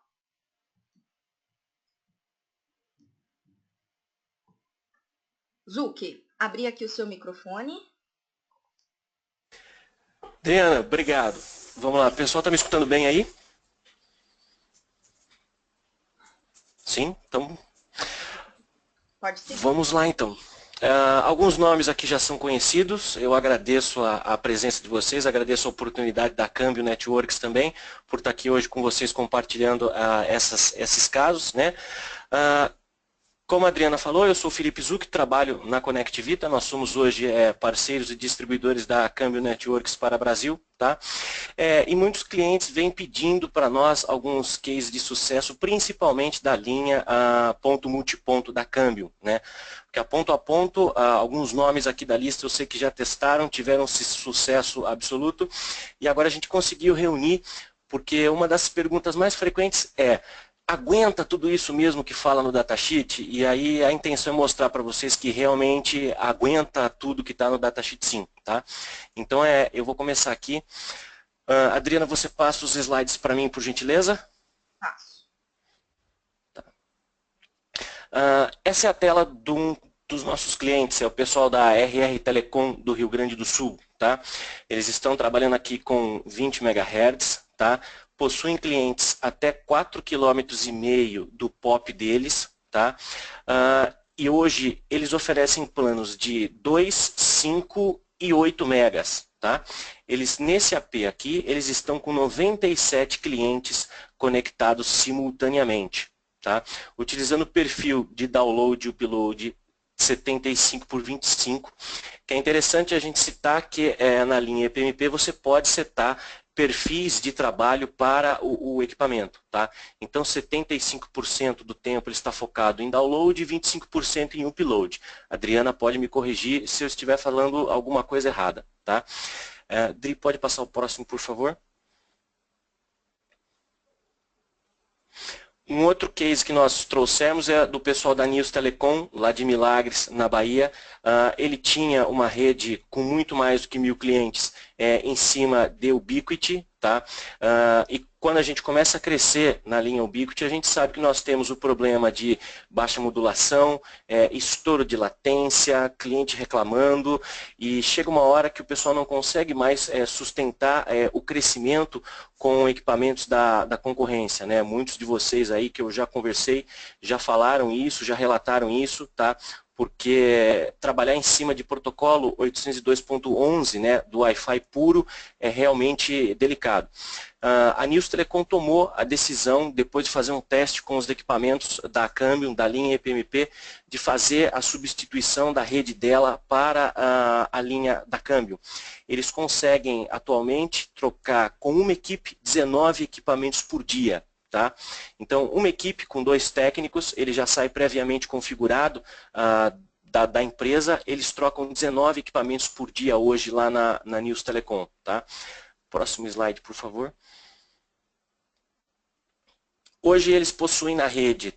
[SPEAKER 1] Zuki, abri aqui o seu microfone.
[SPEAKER 2] Adriana, obrigado. Vamos lá, o pessoal está me escutando bem aí? Sim? Então,
[SPEAKER 1] Pode seguir.
[SPEAKER 2] vamos lá então. Alguns nomes aqui já são conhecidos, eu agradeço a presença de vocês, agradeço a oportunidade da Câmbio Networks também, por estar aqui hoje com vocês compartilhando esses casos, né? Como a Adriana falou, eu sou o Felipe Zucchi, trabalho na Connect Vita, nós somos hoje parceiros e distribuidores da Câmbio Networks para o Brasil, tá? E muitos clientes vêm pedindo para nós alguns cases de sucesso, principalmente da linha ponto multiponto da Câmbio, né? Porque a ponto, alguns nomes aqui da lista eu sei que já testaram, tiveram sucesso absoluto, e agora a gente conseguiu reunir, porque uma das perguntas mais frequentes aguenta tudo isso mesmo que fala no datasheet? E aí a intenção é mostrar para vocês que realmente aguenta tudo que está no datasheet sim, tá? Então eu vou começar aqui. Adriana, você passa os slides para mim, por gentileza?
[SPEAKER 1] Passo.
[SPEAKER 2] Tá. Essa é a tela dos nossos clientes, é o pessoal da RR Telecom do Rio Grande do Sul, tá? Eles estão trabalhando aqui com 20 MHz, tá? Possuem clientes até 4,5 km do POP deles, tá? E hoje eles oferecem planos de 2, 5 e 8 megas, tá? Eles, nesse AP aqui, eles estão com 97 clientes conectados simultaneamente, tá? Utilizando o perfil de download e upload 75 por 25, que é interessante a gente citar que na linha EPMP você pode setar perfis de trabalho para o equipamento, tá? Então 75% do tempo ele está focado em download e 25% em upload. A Adriana pode me corrigir se eu estiver falando alguma coisa errada, tá? Dri, pode passar o próximo, por favor? Um outro case que nós trouxemos é do pessoal da News Telecom, lá de Milagres, na Bahia. Ele tinha uma rede com muito mais do que 1.000 clientes em cima de Ubiquiti, tá? E quando a gente começa a crescer na linha Ubiquiti, a gente sabe que nós temos o problema de baixa modulação, estouro de latência, cliente reclamando, e chega uma hora que o pessoal não consegue mais sustentar o crescimento com equipamentos da concorrência, né? Muitos de vocês aí que eu já conversei já falaram isso, já relataram isso, tá? Porque trabalhar em cima de protocolo 802.11, né, do Wi-Fi puro, é realmente delicado. A News Telecom tomou a decisão, depois de fazer um teste com os equipamentos da Cambium, da linha EPMP, de fazer a substituição da rede dela para a linha da Cambium. Eles conseguem atualmente trocar com uma equipe 19 equipamentos por dia. Tá? Então, uma equipe com 2 técnicos, ele já sai previamente configurado da empresa, eles trocam 19 equipamentos por dia hoje lá na News Telecom. Tá? Próximo slide, por favor. Hoje eles possuem na rede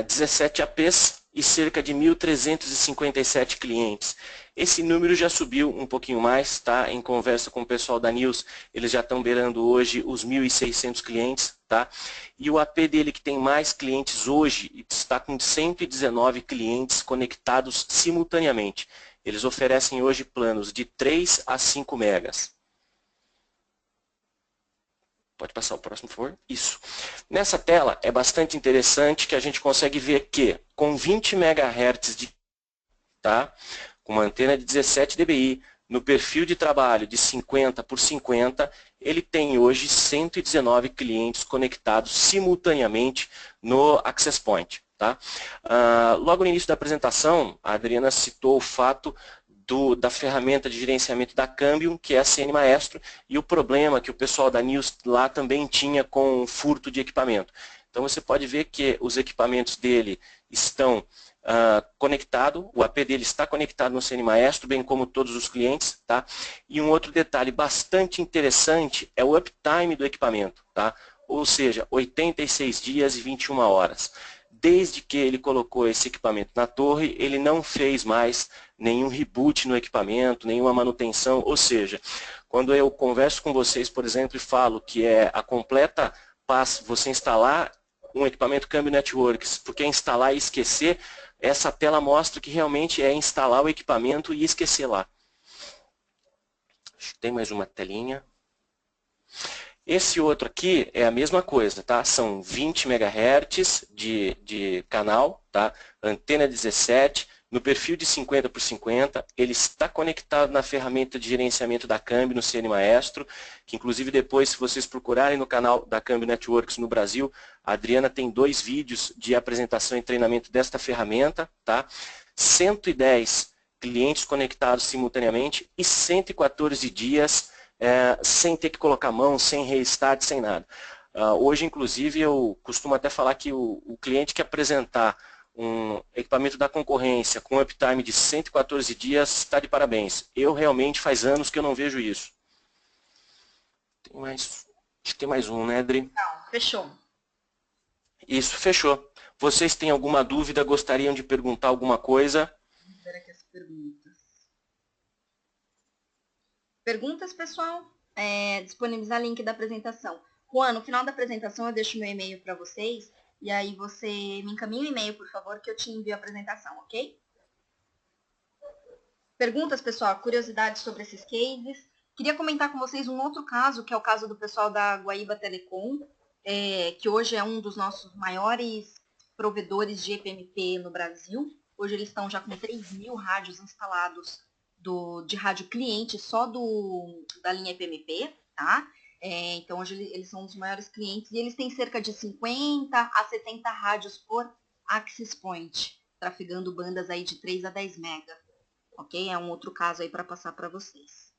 [SPEAKER 2] 17 APs e cerca de 1.357 clientes. Esse número já subiu um pouquinho mais, tá? Em conversa com o pessoal da News, eles já estão beirando hoje os 1.600 clientes, tá? E o AP dele que tem mais clientes hoje está com 119 clientes conectados simultaneamente. Eles oferecem hoje planos de 3 a 5 megas. Pode passar o próximo, por favor? Isso. Nessa tela é bastante interessante que a gente consegue ver que com 20 MHz com uma antena de 17 dBi, no perfil de trabalho de 50 por 50, ele tem hoje 119 clientes conectados simultaneamente no Access Point. Tá? Logo no início da apresentação, a Adriana citou o fato da ferramenta de gerenciamento da Cambium, que é a CN Maestro, e o problema que o pessoal da News lá também tinha com furto de equipamento. Então você pode ver que os equipamentos dele estão conectados, o AP dele está conectado no CN Maestro, bem como todos os clientes. Tá? E um outro detalhe bastante interessante é o uptime do equipamento. Tá? Ou seja, 86 dias e 21 horas. Desde que ele colocou esse equipamento na torre, ele não fez mais nenhum reboot no equipamento, nenhuma manutenção. Ou seja, quando eu converso com vocês, por exemplo, e falo que é a completa paz você instalar um equipamento Câmbio Networks, porque instalar e esquecer, essa tela mostra que realmente é instalar o equipamento e esquecer lá. Tem mais uma telinha. Esse outro aqui é a mesma coisa, tá? São 20 MHz de canal, tá? Antena 17, no perfil de 50 por 50, ele está conectado na ferramenta de gerenciamento da Câmbio no CN Maestro, que inclusive depois, se vocês procurarem no canal da Câmbio Networks no Brasil, a Adriana tem 2 vídeos de apresentação e treinamento desta ferramenta, tá? 110 clientes conectados simultaneamente e 114 dias sem ter que colocar mão, sem restart, sem nada. Hoje, inclusive, eu costumo até falar que o cliente que apresentar um equipamento da concorrência com uptime de 114 dias está de parabéns. Eu realmente faz anos que eu não vejo isso. Acho que tem mais um, né, Adri?
[SPEAKER 1] Não, fechou.
[SPEAKER 2] Isso, fechou. Vocês têm alguma dúvida, gostariam de perguntar alguma coisa?
[SPEAKER 1] Vamos ver aqui as perguntas. Perguntas, pessoal? Disponibilizar link da apresentação. Juan, no final da apresentação eu deixo meu e-mail para vocês e aí você me encaminha um e-mail, por favor, que eu te envio a apresentação, ok? Perguntas, pessoal? Curiosidades sobre esses cases? Queria comentar com vocês um outro caso, que é o caso do pessoal da Guaíba Telecom, que hoje é um dos nossos maiores provedores de EPMP no Brasil. Hoje eles estão já com 3.000 rádios instalados de rádio cliente só da linha EPMP, tá? Então hoje eles são um dos maiores clientes e eles têm cerca de 50 a 70 rádios por access point, trafegando bandas aí de 3 a 10 mega, ok? É um outro caso aí para passar para vocês.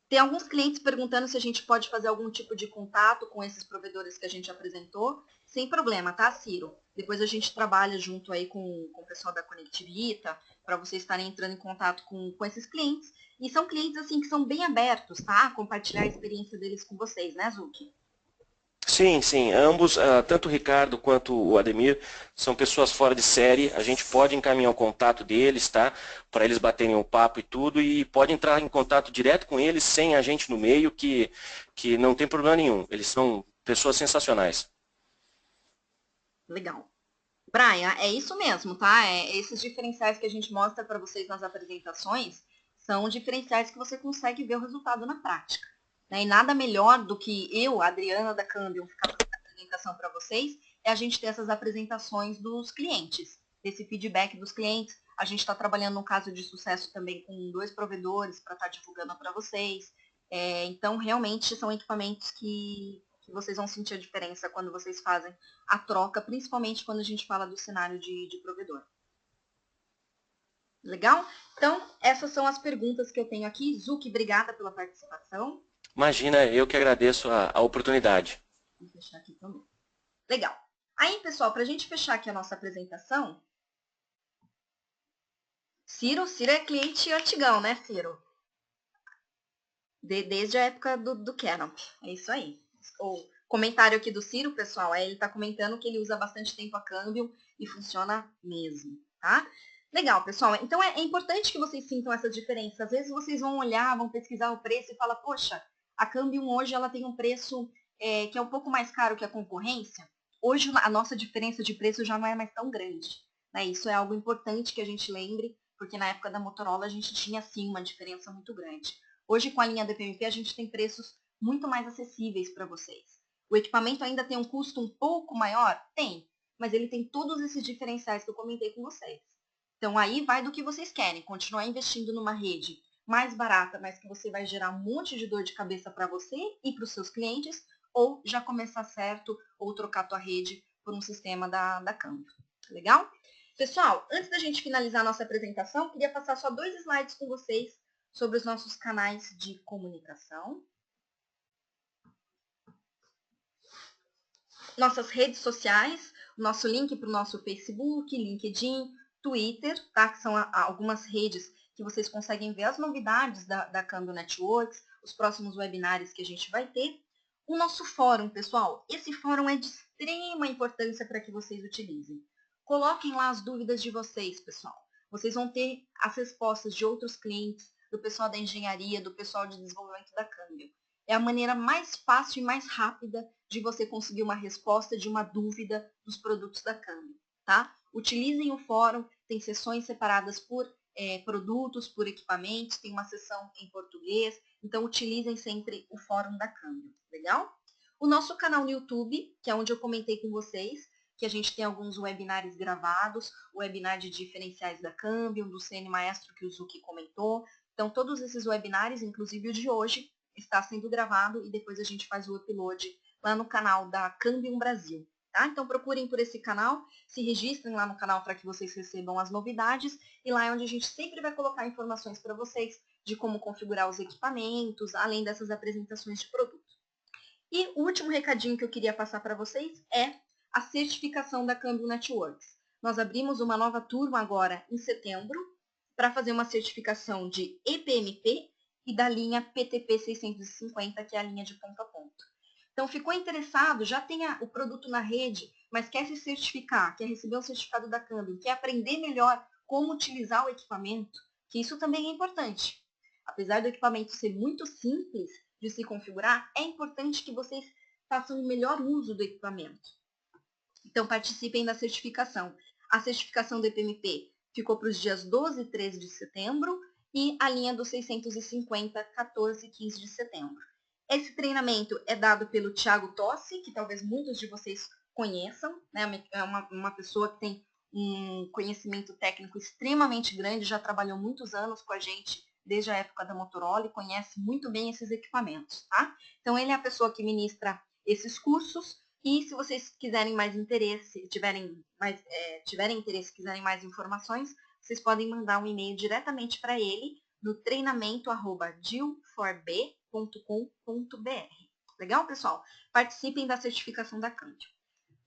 [SPEAKER 1] Tem alguns clientes perguntando se a gente pode fazer algum tipo de contato com esses provedores que a gente apresentou. Sem problema, tá, Ciro? Depois a gente trabalha junto aí com o pessoal da Conectivita, para vocês estarem entrando em contato com esses clientes. E são clientes, assim, que são bem abertos, tá? A compartilhar a experiência deles com vocês, né, Zuki?
[SPEAKER 2] Sim, sim. Ambos, tanto o Ricardo quanto o Ademir, são pessoas fora de série. A gente pode encaminhar o contato deles, tá? Para eles baterem o papo e tudo. E pode entrar em contato direto com eles, sem a gente no meio, que não tem problema nenhum. Eles são pessoas sensacionais.
[SPEAKER 1] Legal. Brian, é isso mesmo, tá? Esses diferenciais que a gente mostra para vocês nas apresentações são diferenciais que você consegue ver o resultado na prática. Né? E nada melhor do que eu, a Adriana da Cambium, ficar fazendo a apresentação para vocês, é a gente ter essas apresentações dos clientes, desse feedback dos clientes. A gente está trabalhando um caso de sucesso também com 2 provedores para estar divulgando para vocês. Então, realmente, são equipamentos que vocês vão sentir a diferença quando vocês fazem a troca, principalmente quando a gente fala do cenário de provedor. Legal? Então, essas são as perguntas que eu tenho aqui. Zuki, obrigada pela participação.
[SPEAKER 2] Imagina, eu que agradeço a oportunidade.
[SPEAKER 1] Vou fechar aqui também. Legal. Aí, pessoal, para a gente fechar aqui a nossa apresentação, Ciro é cliente antigão, né, Ciro? Desde a época do Canon. É isso aí. O comentário aqui do Ciro, pessoal, ele está comentando que ele usa bastante tempo a câmbio e funciona mesmo, tá? Legal, pessoal. Então, é importante que vocês sintam essa diferença. Às vezes vocês vão olhar, vão pesquisar o preço e falar, poxa, a Cambium hoje ela tem um preço que é um pouco mais caro que a concorrência. Hoje a nossa diferença de preço já não é mais tão grande. Né? Isso é algo importante que a gente lembre, porque na época da Motorola a gente tinha, sim, uma diferença muito grande. Hoje, com a linha DPMP, a gente tem preços muito mais acessíveis para vocês. O equipamento ainda tem um custo um pouco maior? Tem, mas ele tem todos esses diferenciais que eu comentei com vocês. Então, aí vai do que vocês querem. Continuar investindo numa rede mais barata, mas que você vai gerar um monte de dor de cabeça para você e para os seus clientes, ou já começar certo, ou trocar a tua rede por um sistema da Câmbio. Legal? Pessoal, antes da gente finalizar a nossa apresentação, queria passar só 2 slides com vocês sobre os nossos canais de comunicação. Nossas redes sociais, o nosso link para o nosso Facebook, LinkedIn, Twitter, tá? Que são algumas redes que vocês conseguem ver as novidades da Câmbio Networks, os próximos webinários que a gente vai ter. O nosso fórum, pessoal, esse fórum é de extrema importância para que vocês utilizem. Coloquem lá as dúvidas de vocês, pessoal. Vocês vão ter as respostas de outros clientes, do pessoal da engenharia, do pessoal de desenvolvimento da Câmbio. É a maneira mais fácil e mais rápida de você conseguir uma resposta de uma dúvida dos produtos da Câmbio, tá? Utilizem o fórum, tem sessões separadas por produtos, por equipamentos, tem uma seção em português, então utilizem sempre o fórum da Câmbio, legal? O nosso canal no YouTube, que é onde eu comentei com vocês, que a gente tem alguns webinários gravados, o webinar de diferenciais da Câmbio, um do CN Maestro que o Zuki comentou. Então, todos esses webinários, inclusive o de hoje, está sendo gravado e depois a gente faz o upload lá no canal da Câmbio Brasil. Tá? Então, procurem por esse canal, se registrem lá no canal para que vocês recebam as novidades e lá é onde a gente sempre vai colocar informações para vocês de como configurar os equipamentos, além dessas apresentações de produto. E o último recadinho que eu queria passar para vocês é a certificação da Câmbio Networks. Nós abrimos uma nova turma agora em setembro para fazer uma certificação de EPMP e da linha PTP 650, que é a linha de ponto a ponto. Então, ficou interessado, já tem o produto na rede, mas quer se certificar, quer receber um certificado da Câmbio, quer aprender melhor como utilizar o equipamento, que isso também é importante. Apesar do equipamento ser muito simples de se configurar, é importante que vocês façam o melhor uso do equipamento. Então, participem da certificação. A certificação do EPMP ficou para os dias 12 e 13 de setembro e a linha do 650, 14 e 15 de setembro. Esse treinamento é dado pelo Thiago Tossi, que talvez muitos de vocês conheçam, né? É uma pessoa que tem um conhecimento técnico extremamente grande, já trabalhou muitos anos com a gente desde a época da Motorola e conhece muito bem esses equipamentos, tá? Então, ele é a pessoa que ministra esses cursos. E se vocês quiserem mais interesse, tiverem interesse, quiserem mais informações, vocês podem mandar um e-mail diretamente para ele no treinamento@deal4b.com.br. Legal, pessoal? Participem da certificação da Câmbio.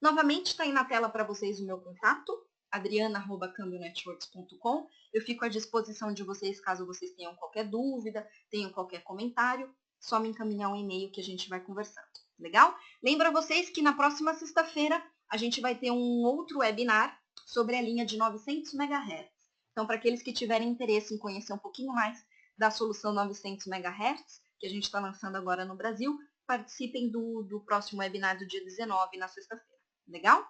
[SPEAKER 1] Novamente está aí na tela para vocês o meu contato, adriana@cambionetworks.com. Eu fico à disposição de vocês caso vocês tenham qualquer dúvida, tenham qualquer comentário, só me encaminhar um e-mail que a gente vai conversando. Legal? Lembro vocês que na próxima sexta-feira a gente vai ter um outro webinar sobre a linha de 900 MHz. Então, para aqueles que tiverem interesse em conhecer um pouquinho mais da solução 900 MHz, que a gente está lançando agora no Brasil, participem do próximo webinar do dia 19, na sexta-feira. Legal?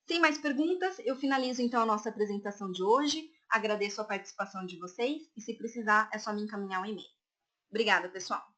[SPEAKER 1] Sem mais perguntas, eu finalizo então a nossa apresentação de hoje. Agradeço a participação de vocês e se precisar é só me encaminhar um e-mail. Obrigada, pessoal!